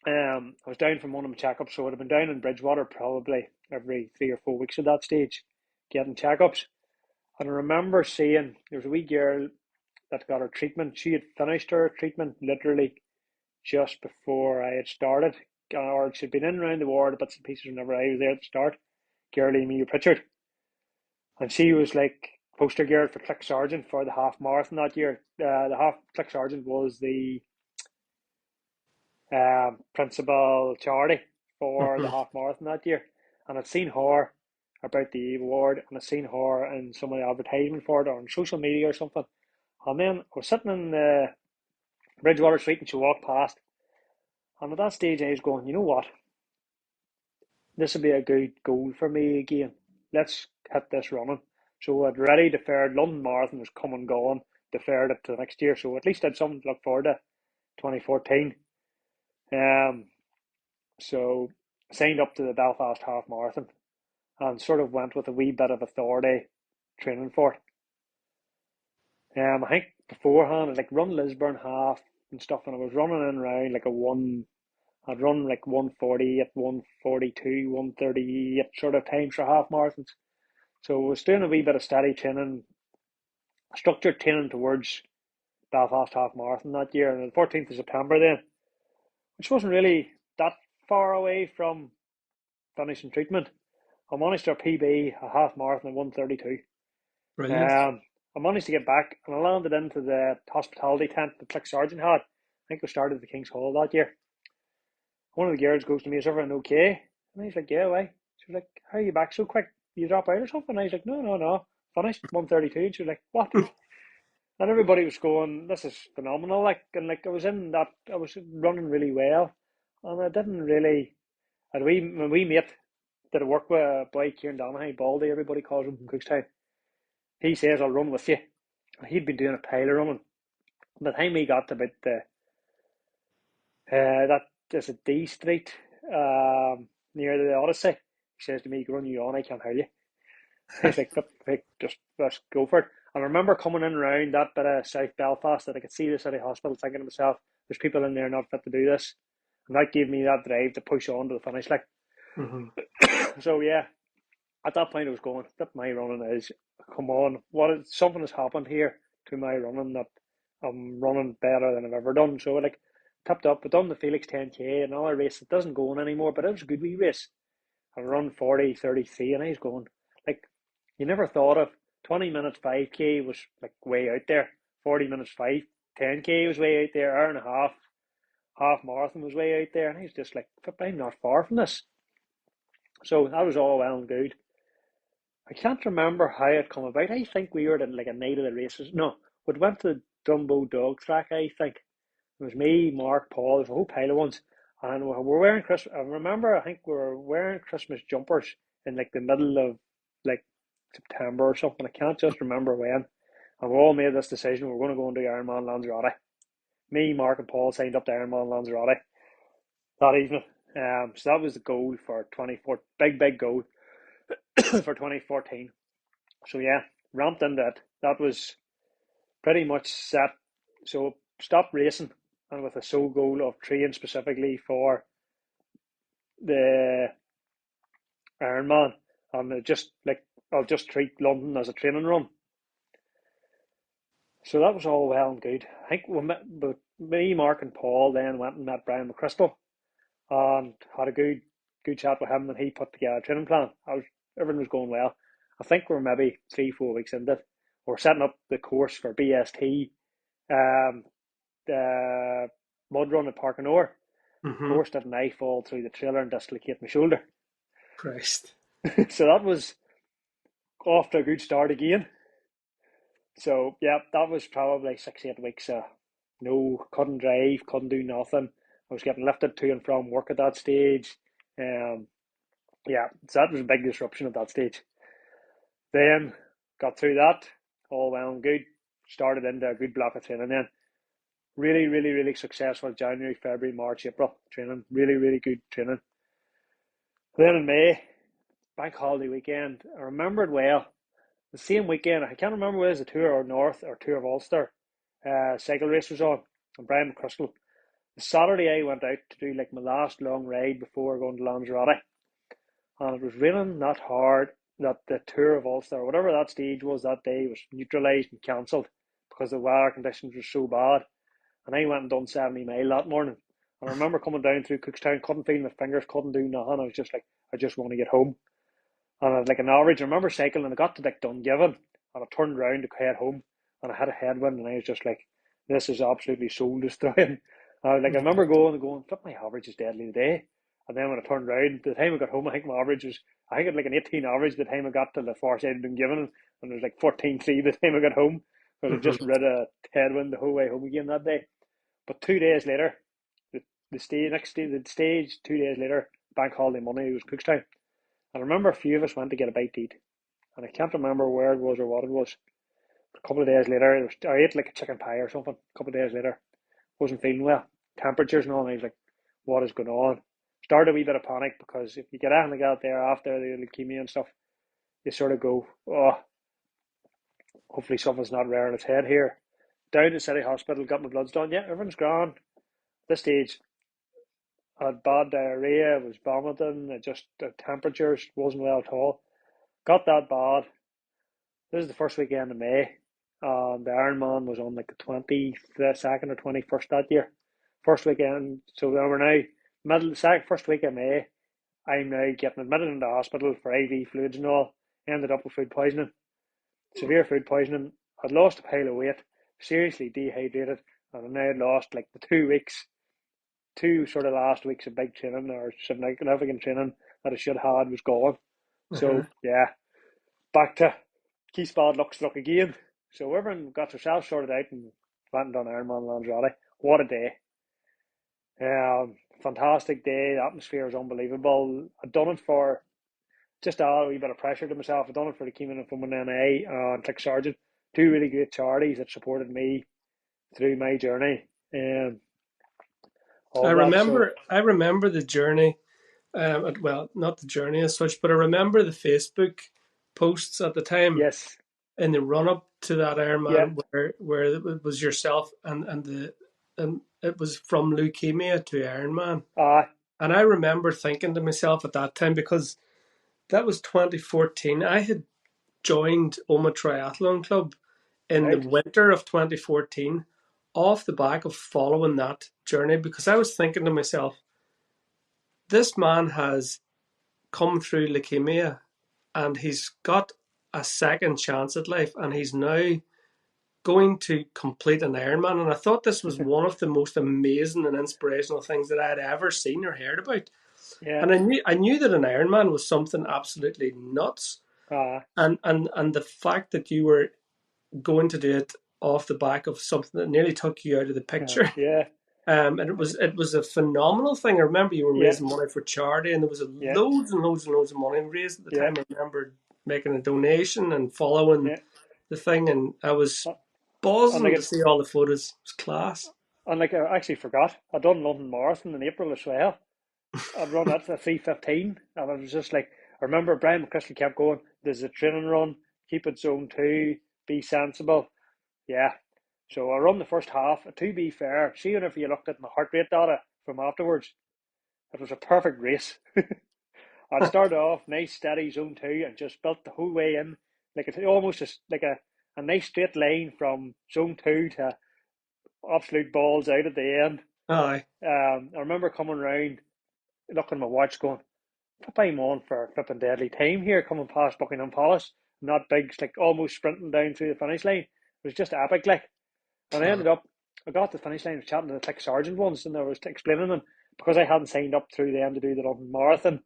I was down from one of my checkups. So I'd have been down in Bridgewater probably every 3 or 4 weeks at that stage, getting checkups. And I remember seeing there was a wee girl that got her treatment. She had finished her treatment literally just before I had started, or she'd been in around the ward, bits and pieces whenever I was there at the start. Girl Amy Pritchard, and she was like poster girl for Click Sergeant for the half marathon that year. The half Click Sergeant was the principal charity for the Hmm. half marathon that year, and I'd seen her about the award, and I'd seen her in some of the advertisement for it on social media or something. And then I was sitting in the Bridgewater Street and she walked past. And at that stage, I was going, you know what? This would be a good goal for me again. Let's hit this running. So I'd already deferred. London Marathon was come and gone. Deferred it to next year. So at least I had something to look forward to. 2014. Um, so I signed up to the Belfast Half Marathon and sort of went with a wee bit of authority training for it. I think beforehand I'd like run Lisburn half and stuff, and I was running in around like a one. I'd run like 140 at 142, 138 sort of times for half marathons. So I was doing a wee bit of steady training, structured training towards Belfast half marathon that year, and the 14th of September then, which wasn't really that far away from finishing treatment. I managed to PB a half marathon at 132. Brilliant. I managed to get back and I landed into the hospitality tent the Click Sergeant had. I think we started at the King's Hall that year. One of the girls goes to me, is everyone okay? And he's like, yeah, why? She was like, how are you back so quick? You drop out or something? And I was like, no, no, no. Finished 132. And she was like, what? And everybody was going, this is phenomenal. Like, and like, I was running really well. And I didn't really, my wee mate that I work with, a boy, Kieran Donaghy, Baldy, everybody calls him from Cookstown. He says, I'll run with you. And he'd been doing a pile of running. By the time we got to about that is a D Street near the Odyssey. He says to me, run you on, I can't hear you. He's like, just let's go for it. And I remember coming in around that bit of South Belfast that I could see the city hospital thinking to myself, there's people in there not fit to do this. And that gave me that drive to push on to the finish. Like, Hmm. so yeah, at that point I was going, that my running is, come on, something has happened here to my running that I'm running better than I've ever done. So like, tipped up, I done the Felix 10K, another race that doesn't go on anymore, but it was a good wee race. I run 40:33 and I was going, like, you never thought of 20 minutes 5K was like way out there. 40 minutes 10K was way out there. Hour and a half marathon was way out there. And I was just like, I'm not far from this. So that was all well and good. I can't remember how it come about. I think we were at like a night of the races. No, we went to the Dumbo Dog Track, I think. It was me, Mark, Paul, there's a whole pile of ones. And we were wearing Christmas. I remember, I think we were wearing Christmas jumpers in like the middle of like September or something. I can't just remember when. And we all made this decision. We're going to go and do Ironman Lanzarote. Me, Mark, and Paul signed up to Ironman Lanzarote that evening. So that was the goal for 24. Big goal for 2014. So yeah, ramped into it. That was pretty much set. So stopped racing and with a sole goal of training specifically for the Ironman. And just like, I'll just treat London as a training run. So that was all well and good. I think but me, Mark, and Paul then went and met Brian McChrystal and had a good good chat with him, and he put together a training plan. Everything was going well. I think we're maybe 3-4 weeks into it. We're setting up the course for BST, um, the mud run at Parkinore. Of Mm-hmm. course, didn't I fall through the trailer and dislocate my shoulder? Christ. So that was off to a good start again. So yeah, that was probably 6-8 weeks. No, couldn't drive, couldn't do nothing. I was getting lifted to and from work at that stage. Um, yeah, so that was a big disruption at that stage. Then got through that, all well and good. Started into a good block of training then. Really, really, really successful January, February, March, April training. Really, really good training. Then in May, bank holiday weekend, I remember it well. The same weekend, I can't remember whether it was the Tour or North or Tour of Ulster cycle race was on, and Brian McChrystal. The Saturday I went out to do like my last long ride before going to Lanzarote, and it was raining that hard that the Tour of Ulster, whatever that stage was that day, was neutralised and cancelled because the weather conditions were so bad. And I went and done 70 mile that morning. And I remember coming down through Cookstown, couldn't feel my fingers, couldn't do nothing. I was just like, I just want to get home. And I had like an average. I remember cycling and I got to like Dungiven and I turned around to head home and I had a headwind and I was just like, this is absolutely soul destroying. I remember going, flip, my average is deadly today. And then when I turned around, the time I got home, I think my average was, I think it had like an 18 average the time I got to the far side of Dungiven, and it was like 14.3 the time I got home. Because I Mm-hmm. just read a headwind the whole way home again that day. But 2 days later, the stage 2 days later, bank holiday Monday, it was Cookstown. I remember a few of us went to get a bite to eat, and I can't remember where it was or what it was. A couple of days later, I ate like a chicken pie or something. A couple of days later, wasn't feeling well. Temperatures and all, and I was like, what is going on? Started a wee bit of panic because if you get anything like that there after the leukemia and stuff, you sort of go, oh, hopefully something's not rearing its head here. Down to City Hospital, got my bloods done. Yeah, everything's grand. This stage, I had bad diarrhea, was vomiting, the temperatures wasn't well at all. Got that bad. This is the first weekend of May. The Ironman was on like the 22nd or 21st that year. First weekend, so we're now first week of May. I'm now getting admitted into hospital for IV fluids and all. Ended up with food poisoning, severe food poisoning. I'd lost a pile of weight, seriously dehydrated, and I now had lost like the 2 weeks, two sort of last weeks of big training or significant training that I should have had was gone. Uh-huh. So yeah, back to Keith's bad luck again. So everyone got themselves sorted out and went and done Ironman Lanzarote. What a day. Fantastic day. The atmosphere was unbelievable. I'd done it for just to add a wee bit of pressure to myself. I'd done it for the Keeman and Foreman NA and Click Sergeant, two really great charities that supported me through my journey I of that. So remember. I remember the journey. Well, not the journey as such, but I remember the Facebook posts at the time yes, in the run up to that yeah, Ironman, where it was yourself and it was from leukemia to Ironman. uh, And I remember thinking to myself at that time, because that was 2014. I had joined Oma Triathlon Club in the right, winter of 2014 off the back of following that journey, because I was thinking to myself, this man has come through leukemia and he's got a second chance at life, and he's now going to complete an Ironman. And I thought this was one of the most amazing and inspirational things that I had ever seen or heard about. yeah, And I knew that an Ironman was something absolutely nuts. uh, And the fact that you were going to do it off the back of something that nearly took you out of the picture. yeah, And it was a phenomenal thing. I remember you were yeah, raising money for charity, and there was yeah, loads and loads and loads of money raised at the yeah, time. I remember making a donation and following yeah. the thing, and I was Uh, and like buzzing to it, see all the photos. It was class. and like I actually forgot, I'd done London Marathon in April as well. I'd run that at 3:15, and I was just like, I remember Brian McChrystal kept going, there's a training run, keep it zone two, be sensible. Yeah. So I run the first half. To be fair, see, if you looked at my heart rate data from afterwards, it was a perfect race. I'd started off nice, steady zone two and just built the whole way in, like it's almost just like a nice straight line from zone two to absolute balls out at the end. Aye. I remember coming round, looking at my watch, going, I'm on for a flipping deadly time here coming past Buckingham Palace. Not big, it's like almost sprinting down through the finish line. It was just epic, like. And Uh, I got to the finish line, I was chatting to the tech sergeant once, and I was explaining them because I hadn't signed up through them to do the London Marathon.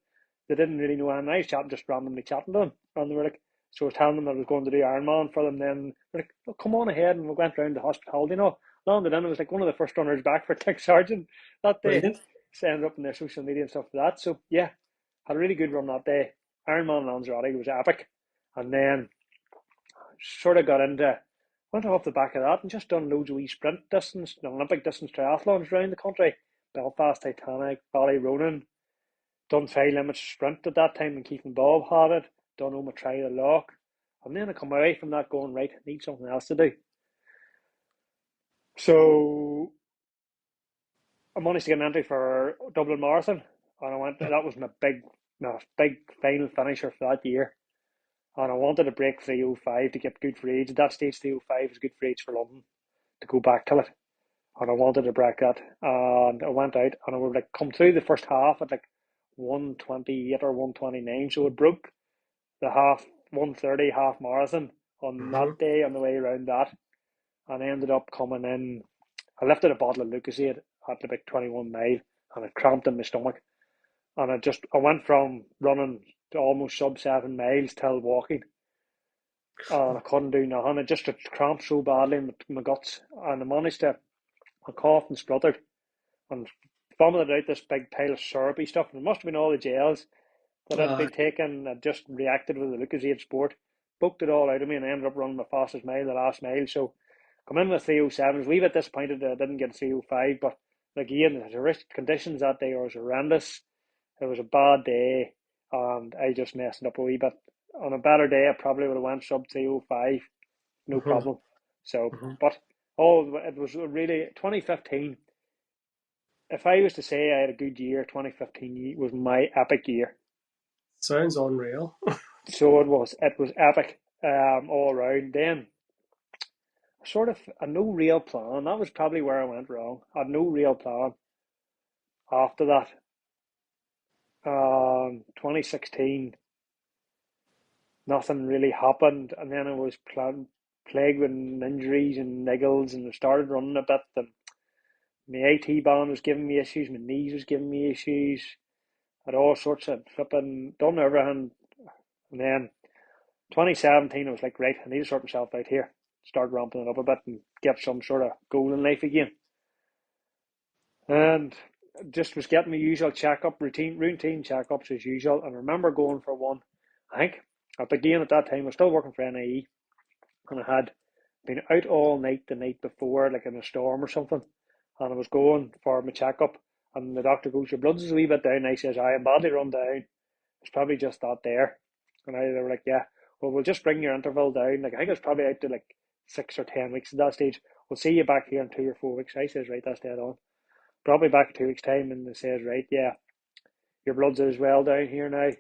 They didn't really know anything. I was chatting, just randomly chatting to them, and they were like, so I was telling them I was going to do Ironman for them. Then they're like, oh, come on ahead, and we went round the hospitality. You know, landed in. I was like one of the first runners back for tech sergeant that day. Brilliant. So ended up in their social media and stuff for that. So yeah, had a really good run that day. Ironman Lanzarote was epic, and then sort of got into went off the back of that and just done loads of wee sprint distance, Olympic distance triathlons around the country. Belfast, Titanic, Ballyronan, done 5 limits sprint at that time and Keith and Bob had it, done Try the Lock. And then I come away from that going, right, I need something else to do. So I managed to get an entry for Dublin Marathon and I went, that was my big final finisher for that year. And I wanted to break 3:05 to get good for age. At that stage, 3:05 was good for age for London to go back to it. And I wanted to break that. And I went out and I would like come through the first half at like 1:28 or 1:29. So it broke the half 1:30 half marathon on Mm-hmm. that day on the way around that. And I ended up coming in. I lifted a bottle of Lucozade at about 21 mile and it cramped in my stomach. And I went from running to almost sub 7 miles till walking. And I couldn't do nothing. It just cramped so badly in my guts. And I managed to, I coughed and spluttered and vomited out this big pile of syrupy stuff. And it must have been all the gels that I'd Uh, been taking. I'd just reacted with the Lucozade Sport. Booked it all out of me and I ended up running my fastest mile, the last mile. So come in with 3:07. I was a wee bit disappointed that I didn't get 3:05. But again, the conditions that day was horrendous. It was a bad day and I just messed it up a wee bit. On a better day, I probably would have went sub 3:05, no mhm, problem. So, mhm. but it was really 2015. If I was to say I had a good year, 2015 was my epic year. Sounds unreal. So it was. It was epic all around. Then sort of a no real plan. That was probably where I went wrong. I had no real plan after that. 2016, nothing really happened, and then I was plagued with injuries and niggles, and I started running a bit. And my AT band was giving me issues. My knees was giving me issues. Had all sorts of flipping, done everything. And then 2017, I was like, right, I need to sort myself out here. Start ramping it up a bit and get some sort of goal in life again. And just was getting my usual checkup, routine checkups as usual. And I remember going for one. I think at that time, I was still working for NIE and I had been out all night the night before, like in a storm or something. And I was going for my checkup. And the doctor goes, your blood's a wee bit down. I says, I am badly run down. It's probably just that there. And they were like, yeah, well, we'll just bring your interval down. Like, I think it was probably out to like 6 or 10 weeks at that stage. We'll see you back here in 2 or 4 weeks. I says, right, that's dead on. Probably back in 2 weeks' time. And they says, right, yeah, your blood's as well down here now.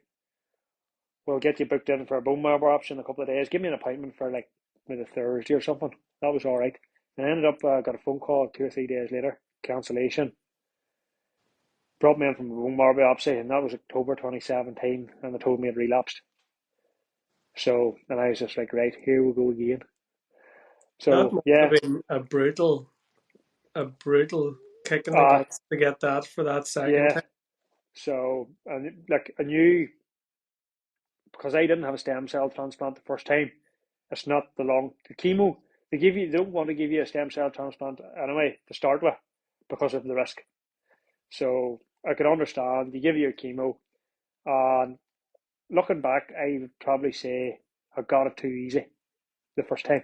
We'll get you booked in for a bone marrow biopsy in a couple of days. Give me an appointment for like maybe Thursday or something. That was all right. And I ended up, got a phone call 2 or 3 days later, cancellation. Brought me in from a bone marrow biopsy, and that was October 2017. And they told me it relapsed. So, and I was just like, right, here we go again. That So, must have yeah, been a brutal kick in the uh, guts to get that for that second yeah. time. So, and like, I knew because I didn't have a stem cell transplant the first time, it's not the chemo. They don't want to give you a stem cell transplant anyway to start with because of the risk. So, I could understand they give you a chemo. And looking back, I would probably say I got it too easy the first time.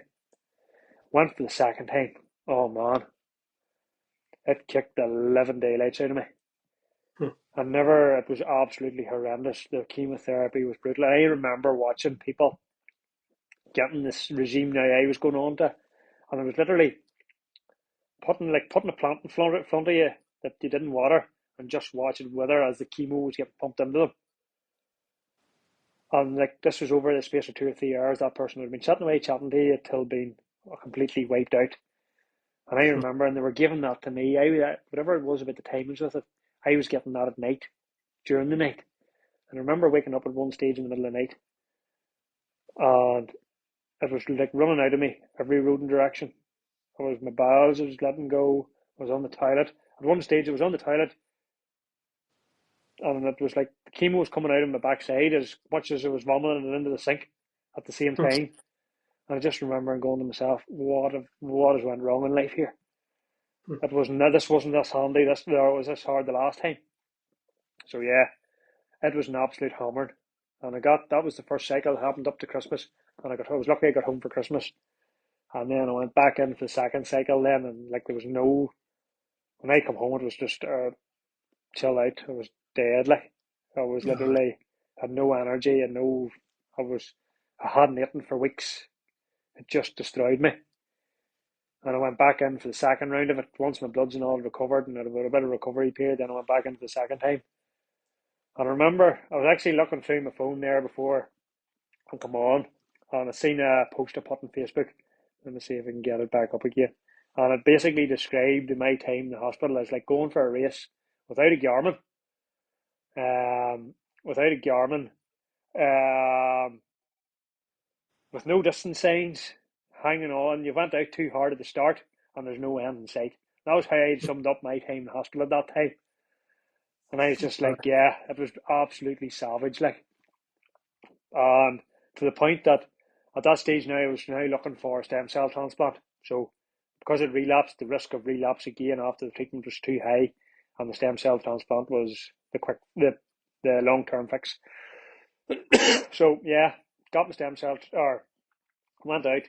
Went for the second time. Oh man, it kicked the living daylights out of me. Hmm. It was absolutely horrendous. The chemotherapy was brutal. I remember watching people getting this regime now I was going on to, and it was literally putting a plant in front of you that you didn't water and just watch it wither as the chemo was getting pumped into them. And like this was over the space of 2 or 3 hours. That person would have been sitting away chatting to you till being completely wiped out. And I remember, and they were giving that to me. Whatever it was about the timings with it, I was getting that at night, during the night. And I remember waking up at one stage in the middle of the night, and it was like running out of me every road and direction. My bowels I was letting go. I was on the toilet. At one stage, I was on the toilet, and it was like the chemo was coming out of my backside as much as it was vomiting it into the sink at the same time. And I just remember going to myself, what has went wrong in life here? This wasn't this handy. This was this hard the last time. So yeah, it was an absolute hammer. And that was the first cycle that happened up to Christmas. And I was lucky I got home for Christmas. And then I went back in for the second cycle then, and like there was no, when I come home, it was just chill out. I was dead. Like I was literally had no energy and I hadn't eaten for weeks. It just destroyed me. And I went back in for the second round of it. Once my bloods and all recovered and had a bit of recovery period, then I went back in for the second time. And I remember I was actually looking through my phone there before I come on, and I seen a post I put on Facebook. Let me see if I can get it back up again. And it basically described my time in the hospital as like going for a race without a Garmin, um, without a Garmin, um, with no distance signs, hanging on. You went out too hard at the start, and there's no end in sight. That was how I summed up my time in the hospital at that time. And I was just like, yeah, it was absolutely savage, like, and to the point that at that stage now I was now looking for a stem cell transplant. So because it relapsed, the risk of relapse again after the treatment was too high, and the stem cell transplant was the long term fix. So yeah, got my stem cell or went out.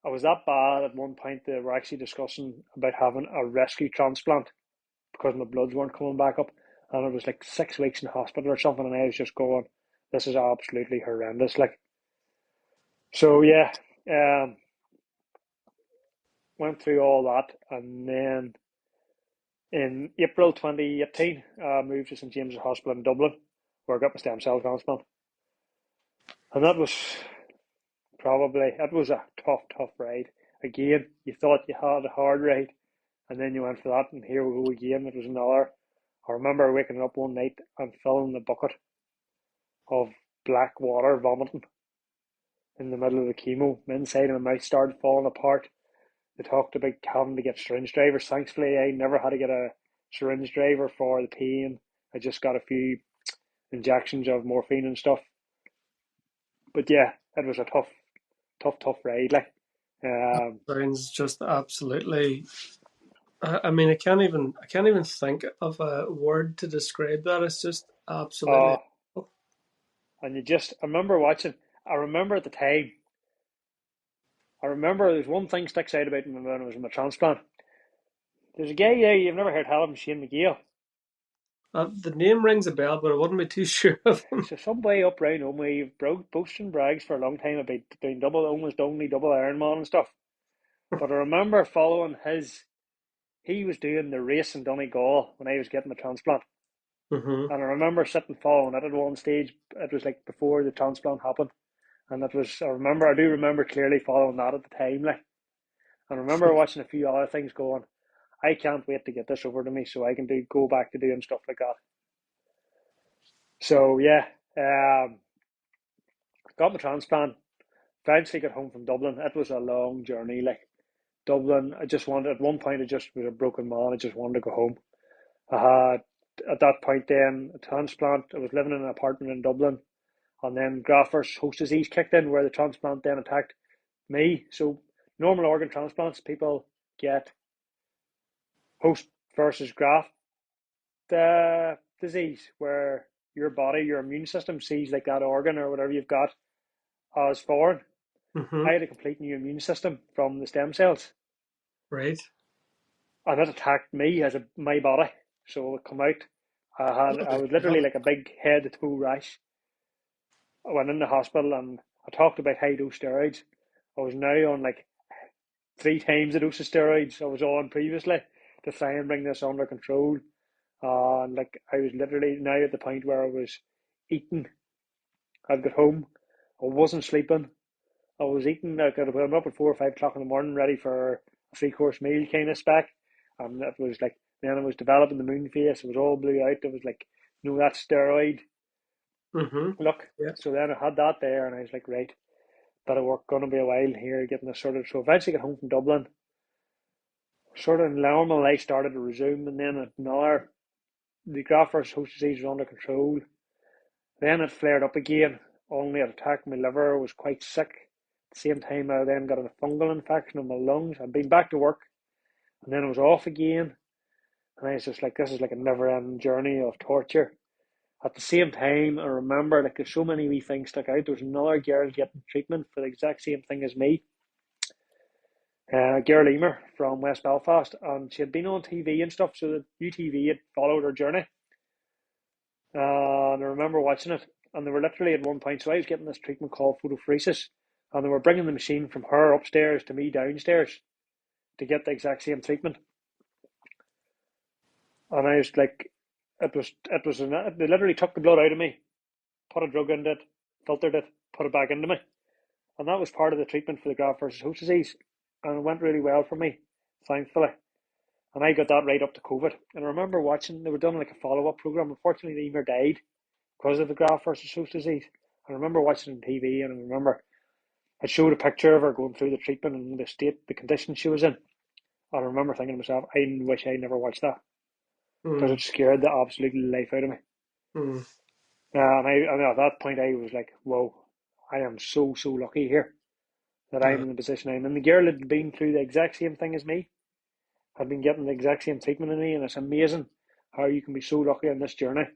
I was that bad at one point they were actually discussing about having a rescue transplant because my bloods weren't coming back up, and it was like 6 weeks in hospital or something, and I was just going, "This is absolutely horrendous." Like, so yeah, um, went through all that, and then in April 2018, I moved to St James's Hospital in Dublin, where I got my stem cell transplant, and that was a tough ride. Again, you thought you had a hard ride, and then you went for that, and here we go again. It was another. I remember waking up one night and filling the bucket of black water, vomiting in the middle of the chemo. My inside of my mouth started falling apart. They talked about having to get syringe drivers. Thankfully, I never had to get a syringe driver for the pain. I just got a few injections of morphine and stuff. But yeah, it was a tough ride. Like, um, Sounds just absolutely. I mean, I can't even think of a word to describe that. It's just absolutely. uh, and I remember watching. I remember at the time. I remember there's one thing sticks out about me when I was in my transplant. There's a guy there you've never heard of him, Shane McGill. The name rings a bell, but I wouldn't be too sure of him. So some way up round home where you've boasting brags for a long time about doing almost only double Ironman and stuff. But I remember following he was doing the race in Donegal when I was getting the transplant. Mm-hmm. And I remember sitting following it at one stage. It was like before the transplant happened. And I do remember clearly following that at the time. Like, and I remember watching a few other things going, I can't wait to get this over to me so I can go back to doing stuff like that. So yeah, got my transplant. Eventually got home from Dublin. It was a long journey. Like Dublin, I just wanted at one point I just was a broken man. I just wanted to go home. I had at that point then a transplant. I was living in an apartment in Dublin, and then graft's host disease kicked in, where the transplant then attacked me. So normal organ transplants, people get host versus graft disease, where your body, your immune system sees like that organ or whatever you've got as foreign. Mm-hmm. I had a complete new immune system from the stem cells, Right. and it attacked me as my body. So it come out. I Bloody was literally hell. like a big head to toe rash. I went in the hospital and I talked about high dose steroids. I was now on like 3 times the dose of steroids I was on previously to try and bring this under control. And like I was literally now at the point where I was eating. I'd got home, I wasn't sleeping. I was eating. I'm up at 4 or 5 o'clock in the morning, ready for a 3 course meal kind of spec. And that was like then I was developing the moon face. It was all blue out. It was like, that steroid. Mm-hmm. Look, Yeah. so then I had that there, and I was like, right, bit of work, going to be a while here getting this sorted. So eventually got home from Dublin. Sort of normal life started to resume, and then another, the graft versus host disease was under control. Then it flared up again, only it attacked my liver. I was quite sick. At the same time, I then got a fungal infection in my lungs. I'd been back to work, and then I was off again. And I was just like, this is like a never ending journey of torture. At the same time, I remember like there's so many wee things stuck out. There was another girl getting treatment for the exact same thing as me, girl Emer from West Belfast, and she had been on TV and stuff, so the UTV had followed her journey. And I remember watching it, and they were literally at one point. So I was getting this treatment called photopheresis, and they were bringing the machine from her upstairs to me downstairs to get the exact same treatment. And I was like, they literally took the blood out of me, put a drug into it, filtered it, put it back into me, and that was part of the treatment for the graft versus host disease, and it went really well for me, thankfully. And I got that right up to COVID. And I remember watching, they were done like a follow up program. Unfortunately, Emer died because of the graft versus host disease. I remember watching it on TV, and I remember it showed a picture of her going through the treatment and the state, the condition she was in. And I remember thinking to myself, I wish I never watched that because Mm. it scared the absolute life out of me. Mm. And at that point, I was like, whoa, I am so lucky here that I'm Uh, in the position I'm in. The girl had been through the exact same thing as me, had been getting the exact same treatment as me, and it's amazing how you can be so lucky on this journey.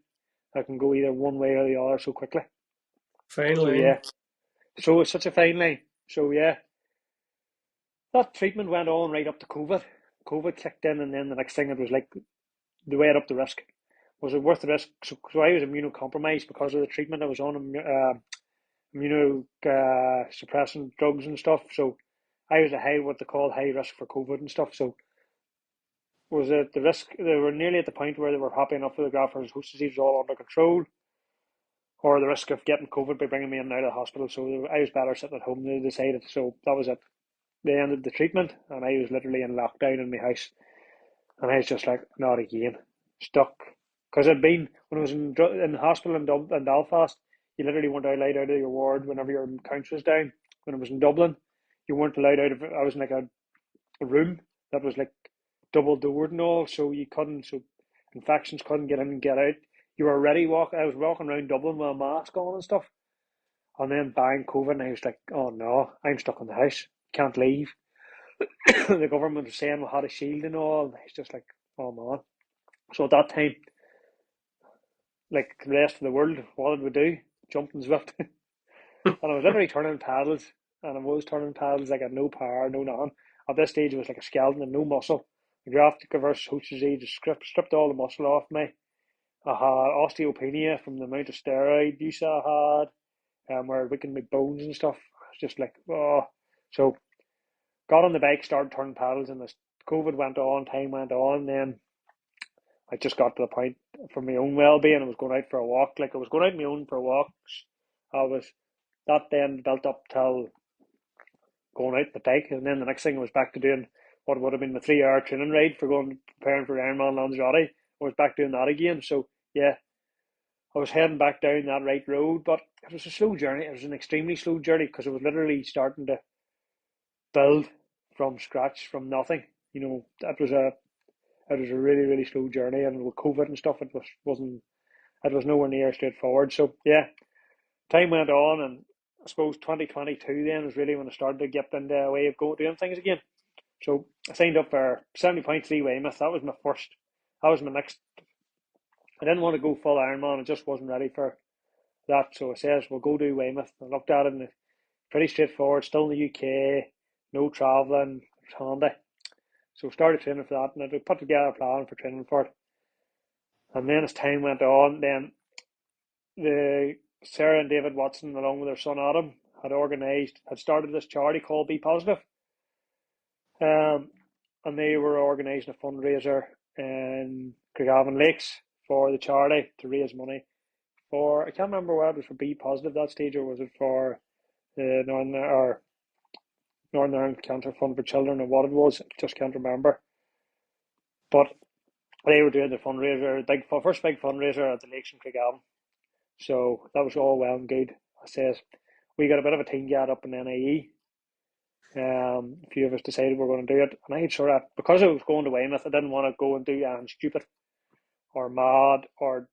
I can go either one way or the other so quickly. fine So line. yeah, so it's such a fine line. So yeah, that treatment went on right up to COVID. COVID kicked in, and then the next thing it was like the way up the risk. Was it worth the risk? So I was immunocompromised because of the treatment I was on, immunosuppressant drugs and stuff. So I was a high, what they call high risk for COVID and stuff. So was it the risk? They were nearly at the point where they were happy enough for the graft versus host disease was all under control, or the risk of getting COVID by bringing me in and out of the hospital. So I was better sitting at home. They decided. So that was it. They ended the treatment, and I was literally in lockdown in my house. And I was just like, not again, stuck. Because I'd been, when I was in the hospital in Belfast, you literally weren't allowed out of your ward whenever your count was down. When I was in Dublin, you weren't allowed out of, I was in like a room that was like double doored and all, so you couldn't, so infections couldn't get in and get out. You were already I was walking around Dublin with a mask on and stuff. And then bang, COVID, and I was like, oh no, I'm stuck in the house, can't leave. The government was saying we had a shield and all, and it's just like, oh man. So at that time, like the rest of the world, what did we do? Jump and Zwift. And I was literally turning paddles, and I was turning paddles like I had no power, no nothing. At this stage, it was like a skeleton and no muscle. The graft versus host disease just stripped all the muscle off me. I had osteopenia from the amount of steroid use I had, where it weakened my bones and stuff. It's just like, oh. So got on the bike, started turning paddles, and as COVID went on, time went on, then I just got to the point for my own well-being. I was going out for a walk, like I was going out on my own for walks. I was that then built up till going out the bike, and then the next thing I was back to doing what would have been the 3 hour training ride for going preparing for Ironman Lanzarote. I was back doing that again. So yeah, I was heading back down that right road, but it was a slow journey. It was an extremely slow journey because it was literally starting to build from scratch, from nothing. You know, it was a really slow journey, and with COVID and stuff, it was nowhere near straightforward. So yeah, time went on, and I suppose 2022 then was really when I started to get into a way of doing things again. So I signed up for 70.3 Weymouth. That was my first. That was my next. I didn't want to go full Ironman. I just wasn't ready for that. So I says, "We'll go do Weymouth." I looked at it, and it's pretty straightforward. Still in the UK, no travelling. It's handy. So started training for that, and I put together a plan for training for it. And then as time went on, then the Sarah and David Watson, along with their son Adam, had started this charity called Be Positive. Um, and they were organising a fundraiser in Craigavon Lakes for the charity to raise money for, I can't remember whether it was for Be Positive that stage or was it for the Northern Ireland Cancer Fund for Children or what it was, I just can't remember. But they were doing the fundraiser, first big fundraiser at the Lakes in Craigavon. So that was all well and good. I says we got a bit of a team get up in NIE. A few of us decided we are going to do it, and I sort of, because I was going to Weymouth, I didn't want to go and do anything stupid or mad or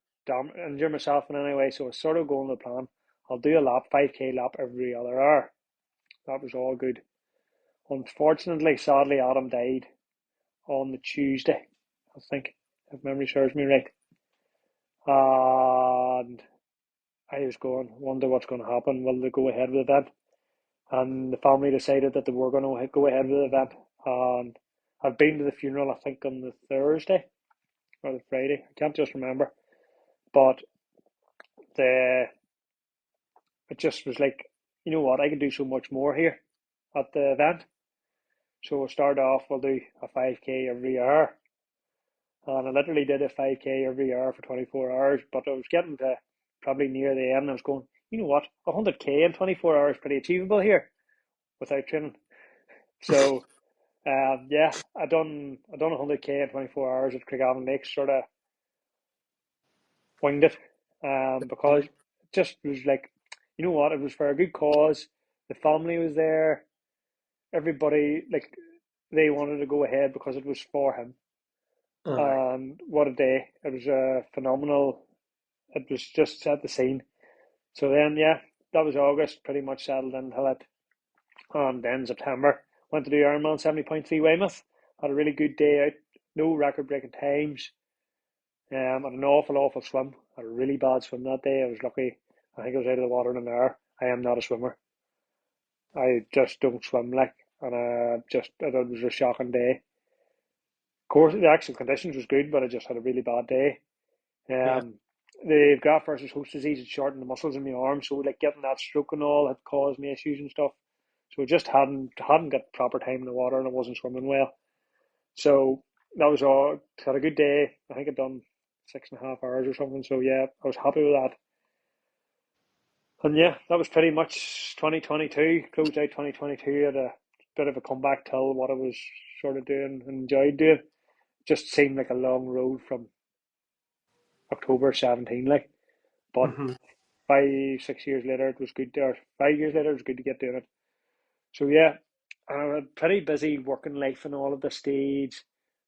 injure myself in any way. So I was sort of going to the plan. I'll do a lap, 5k lap every other hour. That was all good. Unfortunately, sadly, Adam died on the Tuesday, I think, if memory serves me right. And I was going, wonder what's going to happen. Will they go ahead with the event? And the family decided that they were going to go ahead with the event. And I've been to the funeral, I think, on the Thursday or the Friday. I can't just remember. But the it just was like, you know what, I can do so much more here at the event. So we'll start off, we'll do a 5k every hour. And I literally did a 5k every hour for 24 hours, but I was getting to probably near the end. I was going, you know what, 100k in 24 hours is pretty achievable here without training. So, yeah, I done 100k in 24 hours at Craigavon Lakes, sort of winged it, because it just was like, you know what, it was for a good cause. The family was there, everybody, like, they wanted to go ahead because it was for him. Aye. And what a day. It was a phenomenal, it was just set the scene. So then, yeah, that was August, pretty much settled into it. And then September, went to do Ironman 70.3 Weymouth. Had a really good day out, no record breaking times. Had an awful swim. Had a really bad swim that day. I was lucky. I think I was out of the water in an hour. I am not a swimmer. I just don't swim like, and it was a shocking day. Of course, the actual conditions was good, but I just had a really bad day. Yeah. Um, the graft versus host disease had shortened the muscles in my arm, so like getting that stroke and all had caused me issues and stuff. So I just hadn't got proper time in the water, and I wasn't swimming well. So that was all. Had a good day. I think I'd done 6.5 hours or something. So yeah, I was happy with that. And yeah, that was pretty much 2022. Closed out 2022 at a bit of a comeback till what I was sort of doing and enjoyed doing. Just seemed like a long road from October 17, like. But Mm-hmm. 5, 6 years later, it was good. Or 5 years later, it was good to get doing it. So yeah, I had a pretty busy working life and all at this stage.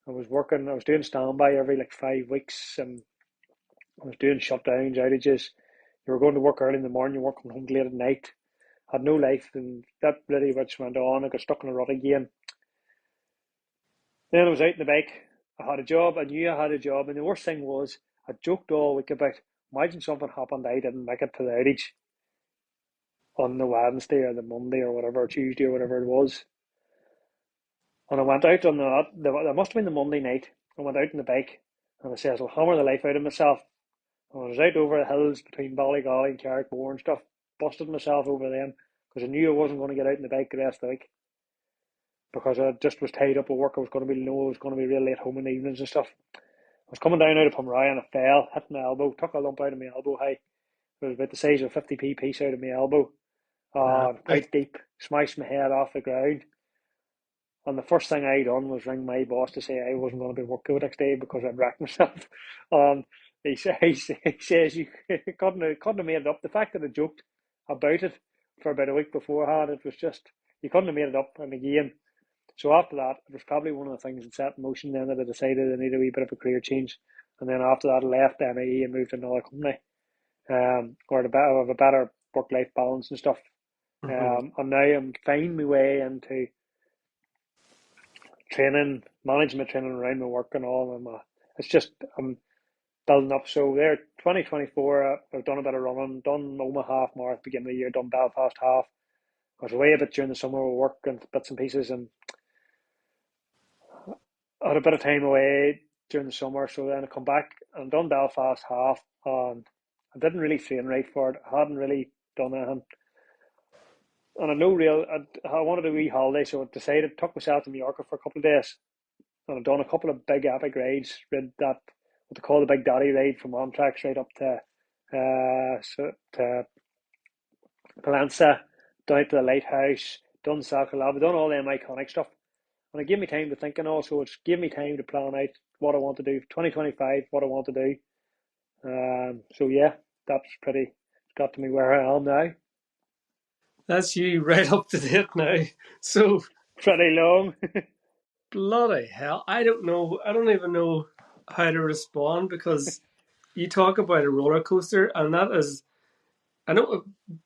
I was working. I was doing standby every like 5 weeks, and I was doing shutdowns, outages. You were going to work early in the morning, you're working home late at night. Had no life, and that really much went on. I got stuck in a rut again. Then I was out in the bike. I had a job. I knew I had a job, and the worst thing was I joked all week about, imagine something happened, I didn't make it to the outage on the Wednesday or the Monday or whatever, or Tuesday or whatever it was. And I went out on that must have been the Monday night. I went out on the bike, and I says, I'll hammer the life out of myself. And I was out over the hills between Ballygolly and Carrickmore and stuff, busted myself over them because I knew I wasn't going to get out on the bike the rest of the week because I just was tied up with work. I was going to be real late home in the evenings and stuff. I was coming down out of Pomeroy and I fell, hit my elbow, took a lump out of my elbow high. It was about the size of a 50p piece out of my elbow, Right. quite deep, smashed my head off the ground. And the first thing I done was ring my boss to say I wasn't going to be working the next day because I'd wrecked myself. Um, he says you couldn't have made it up. The fact that I joked about it for about a week beforehand, it was just, you couldn't have made it up. And again, so after that, it was probably one of the things that set in motion then that I decided I needed a wee bit of a career change. And then after that, I left NIE and moved to another company, where I have a better work-life balance and stuff. Mm-hmm. And now I'm finding my way into training, management training around my work and all. It's just, I'm building up. So there, 2024, I've done a bit of running, done Omaha half marathon at the beginning of the year, done Belfast half. I was away a bit during the summer with work and bits and pieces, and I had a bit of time away during the summer. So then I come back and done Belfast half, and I didn't really train right for it. I hadn't really done anything. And I know I wanted a wee holiday, so I decided, took myself to Mallorca for a couple of days. And I've done a couple of big epic rides. Rid that what they call the Big Daddy ride from Amtrak right up to Palanza, down to the lighthouse, done Sakalab, done all them iconic stuff. And it gave me time to think, and also it's gave me time to plan out what I want to do for 2025, what I want to do. So yeah. that's pretty got to me where I am now. That's you right up to date now. So Pretty long. bloody hell, I don't know. I don't even know how to respond because you talk about a roller coaster, and that is. I know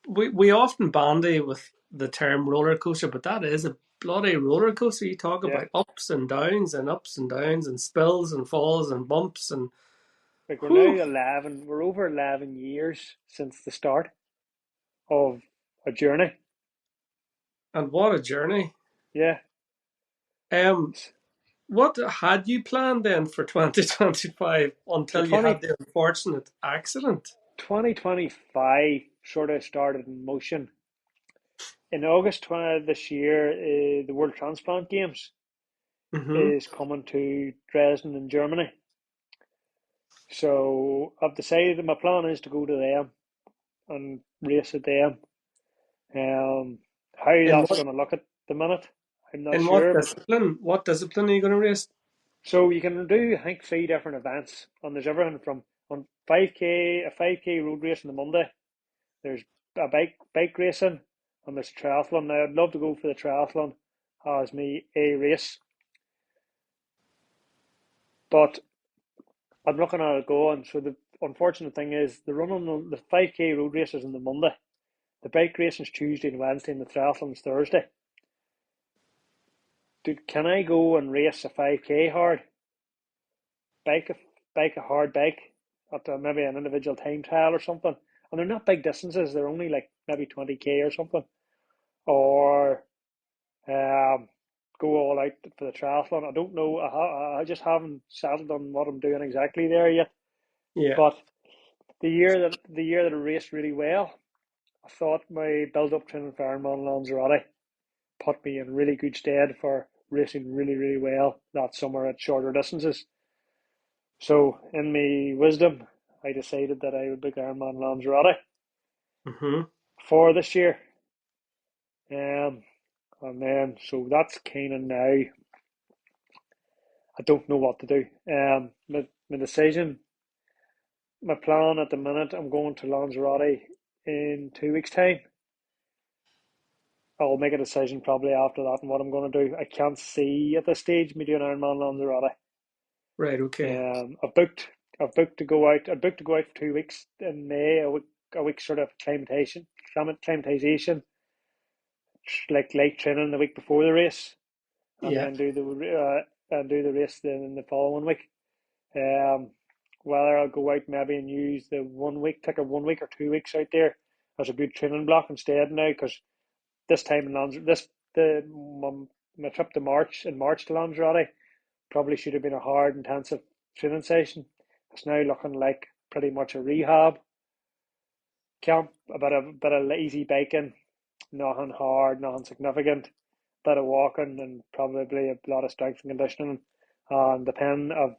we often bandy with the term roller coaster, but that is a bloody roller coaster. You talk Yeah, about ups and downs and ups and downs and spills and falls and bumps and like we're whew, now 11. We're over 11 years since the start of a journey. and what a journey. Yeah, Um, what had you planned then for 2025 so until you 20 had the unfortunate accident? 2025 sort of started in motion. In August this year, the World Transplant Games Mm-hmm. is coming to Dresden in Germany. So I've decided that my plan is to go to them and race at them. How In that's what going to look at the minute, I'm not in what sure. But discipline? What discipline are you going to race? so you can do, I think, 3 different events, and there's everything from on 5k, a 5k road race on the Monday. There's a bike racing, and there's triathlon. Now I'd love to go for the triathlon as me a race, but I'm looking at it going. So the unfortunate thing is the run on the 5k road race is on the Monday. The bike racing is Tuesday and Wednesday, and the triathlon is Thursday. Dude, can I go and race a 5k hard bike, a hard bike at maybe an individual time trial or something? And they're not big distances; they're only like maybe 20k or something. Or um, go all out for the triathlon. I don't know. I just haven't settled on what I'm doing exactly there yet. Yeah. But the year that I raced really well, I thought my build up training for Ironman Lanzarote put me in really good stead for racing really, really well that summer at shorter distances. So, in my wisdom, I decided that I would book Ironman Lanzarote Mm-hmm. for this year. Um, and then, so that's kind of now, I don't know what to do. My decision, my plan at the minute, I'm going to Lanzarote in 2 weeks' time. I'll make a decision probably after that and what I'm going to do. I can't see at this stage me doing Ironman Lanzarote. Right. Okay. I've booked. I've booked to go out. I booked to go out for 2 weeks in May. A week sort of acclimatization, like light training the week before the race, and Yeah. then do the race then in the following week. Um, Whether I'll go out maybe and use the 1 week, take a 1 week or 2 weeks out there as a good training block instead now, because this time in Lanzarote, my trip to March to Lanzarote probably should have been a hard, intensive training session. It's now looking like pretty much a rehab camp, a bit of easy biking, nothing hard, nothing significant, bit of walking, and probably a lot of strength and conditioning. And depending of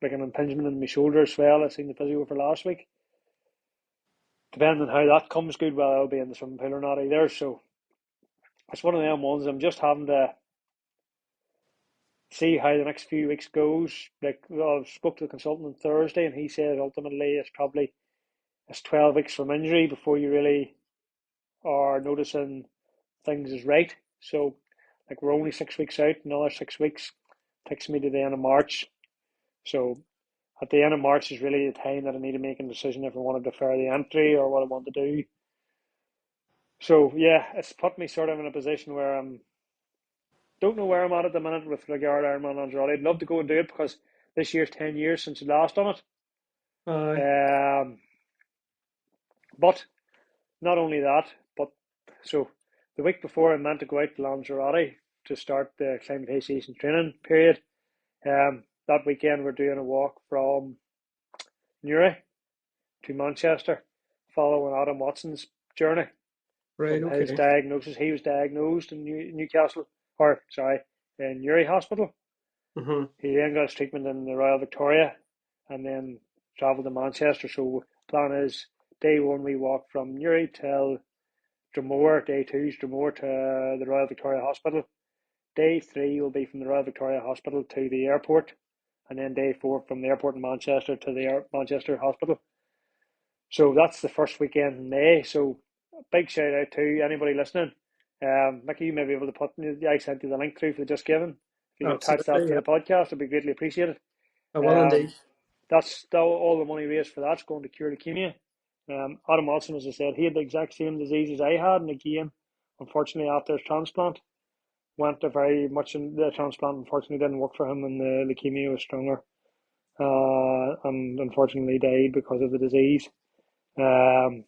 like an impingement in my shoulder as well. I seen the physio for last week. Depending on how that comes good, well, I'll be in the swimming pool or not either. So it's one of them ones. I'm just having to see how the next few weeks goes. Like, well, I spoke to the consultant on Thursday, and he said ultimately it's 12 weeks from injury before you really are noticing things is right. So, like, we're only 6 weeks out. Another 6 weeks takes me to the end of March. So at the end of March is really the time that I need to make a decision if I want to defer the entry or what I want to do. So yeah, it's put me sort of in a position where I'm don't know where I'm at the minute with regard to Ironman Lanzarote. I'd love to go and do it because this year's 10 years since I last done it. Uh, But not only that, but so the week before I meant to go out to Lanzarote to start the acclimatization training period. That weekend we're doing a walk from Newry to Manchester, following Adam Watson's journey right. from his Okay. diagnosis. He was diagnosed in Newcastle, or sorry, in Newry Hospital. Mm-hmm. He then got his treatment in the Royal Victoria, and then travelled to Manchester. So plan is day one we walk from Newry till Dromore. Day two is Dromore to the Royal Victoria Hospital. Day three will be from the Royal Victoria Hospital to the airport, and then day four from the airport in Manchester to the Manchester Hospital. So that's the first weekend in May. So big shout out to anybody listening. Mickey, you may be able to put. I sent you the link through for the Just Given. If you attach that Absolutely, to yeah. the podcast, it'd be greatly appreciated. I will Um, indeed. that's all the money raised for that's going to cure leukemia. Adam Wilson, as I said, he had the exact same disease as I had, and again, unfortunately, after his transplant, went to very much in the transplant. Unfortunately, didn't work for him, and the leukemia was stronger, and unfortunately died because of the disease. Um,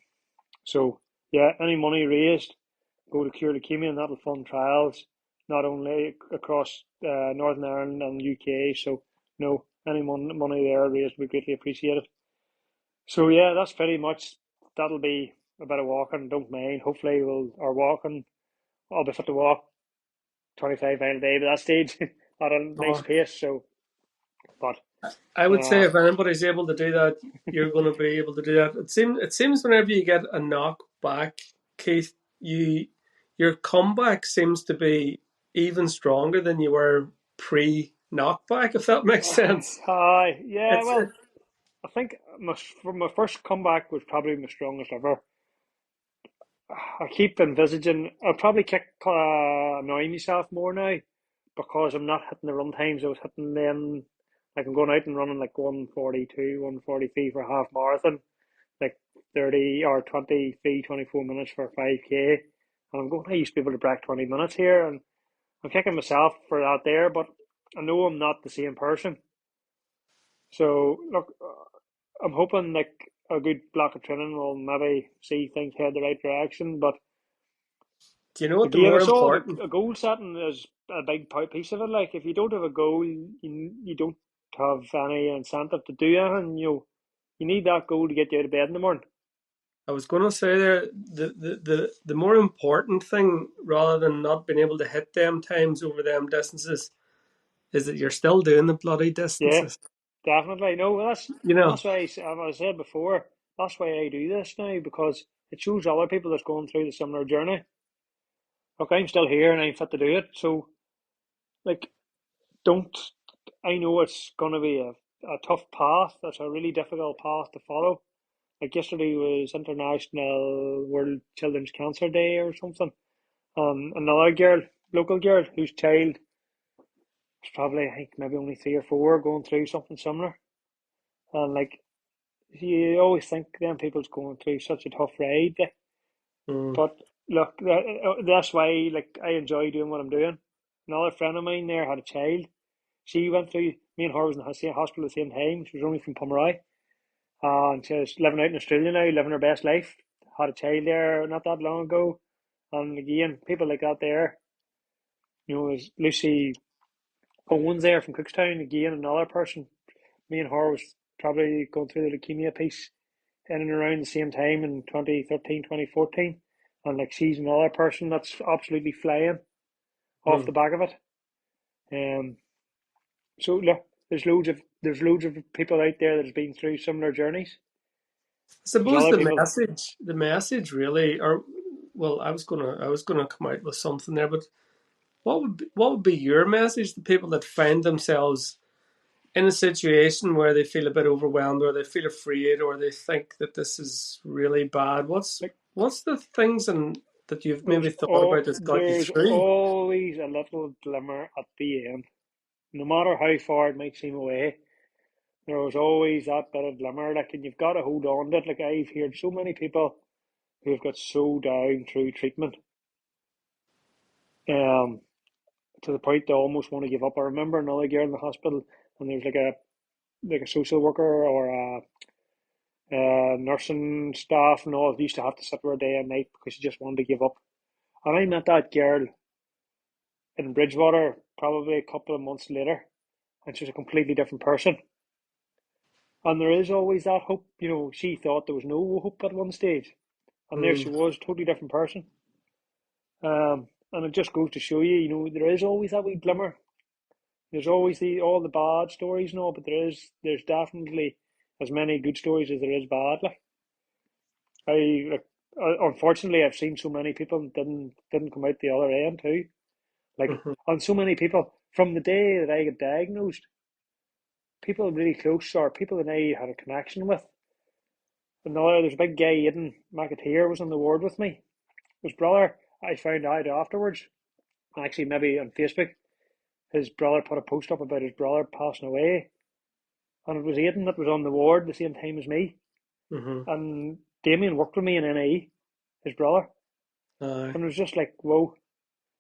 so yeah, any money raised go to cure leukemia, and that'll fund trials not only across Northern Ireland and UK. So no, any money there raised would be greatly appreciated. So yeah, that's pretty much that'll be a bit of walking. Don't mind. Hopefully, I'll be fit to walk 25 miles a day by that stage at a nice Oh, pace. So, but I would say uh, if anybody's able to do that, you're going to be able to do that. It seems whenever you get a knock back, Keith, you your comeback seems to be even stronger than you were pre knockback. If that makes sense. hi, yeah. It's Well, I think my first comeback was probably my strongest ever. I keep envisaging I'll probably annoying myself more now because I'm not hitting the run times I was hitting then. Like I'm going out and running like 1:42, 1:43 for a half marathon, like 30 or 23, 24 minutes for 5K. And I'm going, I used to be able to break 20 minutes here, and I'm kicking myself for that there, but I know I'm not the same person. So look, I'm hoping like a good block of training will maybe see things head the right direction. But Do you know what the again, more it's all important? about goal setting is a big piece of it. Like if you don't have a goal, you don't have any incentive to do anything. You need that goal to get you out of bed in the morning. I was going to say there the more important thing, rather than not being able to hit them times over them distances, is that you're still doing the bloody Yeah, distances. definitely. No, You know, that's why I said before. That's why I do this now because it shows other people that's going through the similar journey. Look, I'm still here and I'm fit to do it. So, like, don't. I know it's going to be a tough path. It's a really difficult path to follow. Like yesterday was International World Children's Cancer Day or something. Another girl, local girl, whose child was probably I think maybe only 3 or 4 going through something similar. And like you always think them people's going through such a tough ride. mm, But look, that's why like I enjoy doing what I'm doing. Another friend of mine there had a child. She went through. Me and her was in the same hospital at the same time. She was only from Pomeroy, and she's living out in Australia now, living her best life. Had a child there not that long ago, and again, people like that there. Is Lucy Owens there from Cookstown again, another person. Me and her was probably going through the leukemia piece in and around the same time in 2013, 2014. And like she's another person that's absolutely flying off the mm. back of it. Um, so look, there's loads of people out there that's been through similar journeys. I There's suppose other people the message really, or well, I was gonna come out with something there, but what would be your message to people that find themselves in a situation where they feel a bit overwhelmed, or they feel afraid, or they think that this is really bad? What's like what's the things that you've maybe thought about that's got you there's through? always a little glimmer at the end. No matter how far it might seem away, there was always that bit of glimmer. Like, and you've got to hold on to it. Like I've heard so many people who have got so down through treatment, um, to the point they almost want to give up. I remember another girl in the hospital, and there was like a social worker or a nursing staff and all used to have to sit with her day and night because she just wanted to give up. And I met that girl in Bridgewater probably a couple of months later, and she was a completely different person. And there is always that hope. She thought there was no hope at one stage, and there she Mm, was, totally different person. And it just goes to show you, there is always that wee glimmer. There's always all the bad stories and all, but there's definitely as many good stories as there is bad. Unfortunately, I've seen so many people didn't come out the other end too. Like, mhm. on so many people from the day that I got diagnosed, people really close or people that I had a connection with, another, there's a big guy, Aidan McAteer, was on the ward with me. His brother, I found out afterwards, actually maybe on Facebook, his brother put a post up about his brother passing away, and it was Aidan that was on the ward the same time as me. Mm-hmm. And Damien worked with me in NIE, his brother, and it was just like, whoa,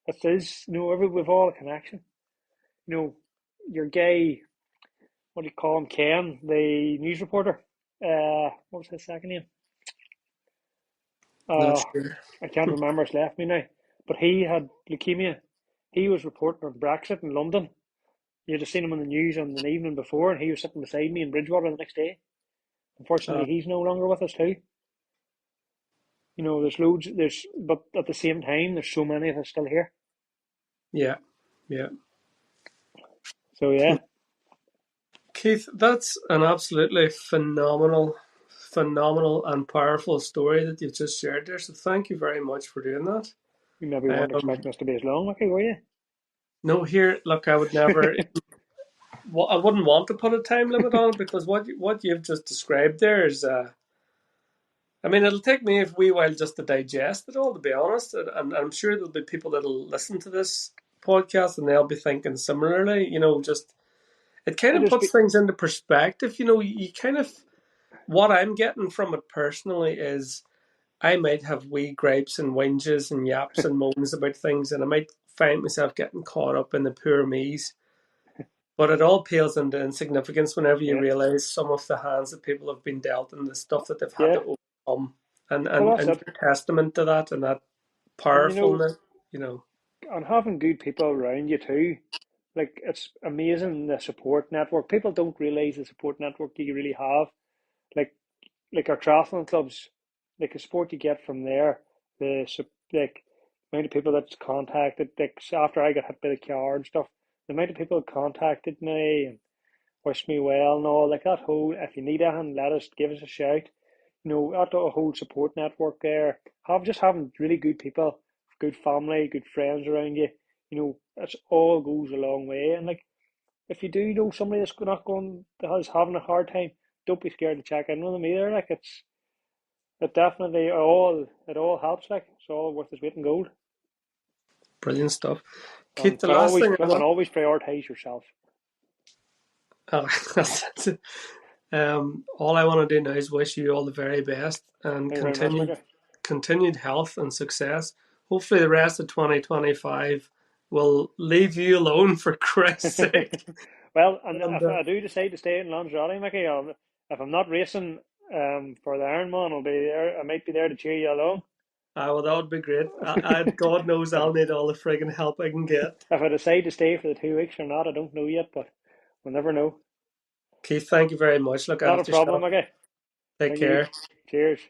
it is, we've all a connection. Your guy, what do you call him, Ken, the news reporter. What was his second name? Not Uh, sure. I can't remember. It's left me now. But he had leukemia. He was reporting on Brexit in London. You'd have seen him on the news on the evening before, and he was sitting beside me in Bridgewater the next day. Unfortunately, Uh, he's no longer with us too. There's loads. But at the same time, there's so many of us still here. yeah, yeah. So yeah, Keith, that's an absolutely phenomenal and powerful story that you've just shared there. So thank you very much for doing that. you maybe weren't Um, expecting us to be as long, okay, were you? no, here, look, I would never. Well, I wouldn't want to put a time limit on it because what you've just described there is. I mean, it'll take me a wee while just to digest it all, to be honest. And I'm sure there'll be people that'll listen to this podcast and they'll be thinking similarly. Just it kind It of is. puts things into perspective. You kind of what I'm getting from it personally is I might have wee gripes and whinges and yaps and moans about things, and I might find myself getting caught up in the poor me's. But it all pales into insignificance whenever you Yeah, realize some of the hands that people have been dealt and the stuff that they've had yeah. to overcome. And Well, and, that's and it. you're testament to that and that And powerfulness. and having good people around you too. Like, it's amazing, the support network. People don't realize the support network you really have. Like like our triathlon clubs, like the support you get from there, the like amount of people that's contacted, like after I got hit by the car and stuff, the amount of people that contacted me and wished me well and all, like that whole, if you need anything, give us a shout. That whole support network there, having really good people, good family, good friends around you, that's all goes a long way. And like, if you do know somebody that's not going, that is having a hard time, don't be scared to check in with them either. Like, it definitely all helps. Like, it's all worth its weight in gold. Brilliant stuff. And Keith, the but last always thing I want. always prioritize yourself. Oh, all I want to do now is wish you all the very best and Thank you very much, continued health and success. Hopefully, the rest of 2025 will leave you alone for Christ's Mickey. sake. Well, and And if I do decide to stay in Lanzarote, Mickey, if I'm not racing for the Ironman, I'll be there. I might be there to cheer you along. well, that would be great. God knows if I'll need all the friggin' help I can get. if I decide to stay for the 2 weeks or not, I don't know yet, but we'll never know. Keith, thank you very much. Look Not a after problem, yourself. Mickey. Take Thank you. care. Cheers.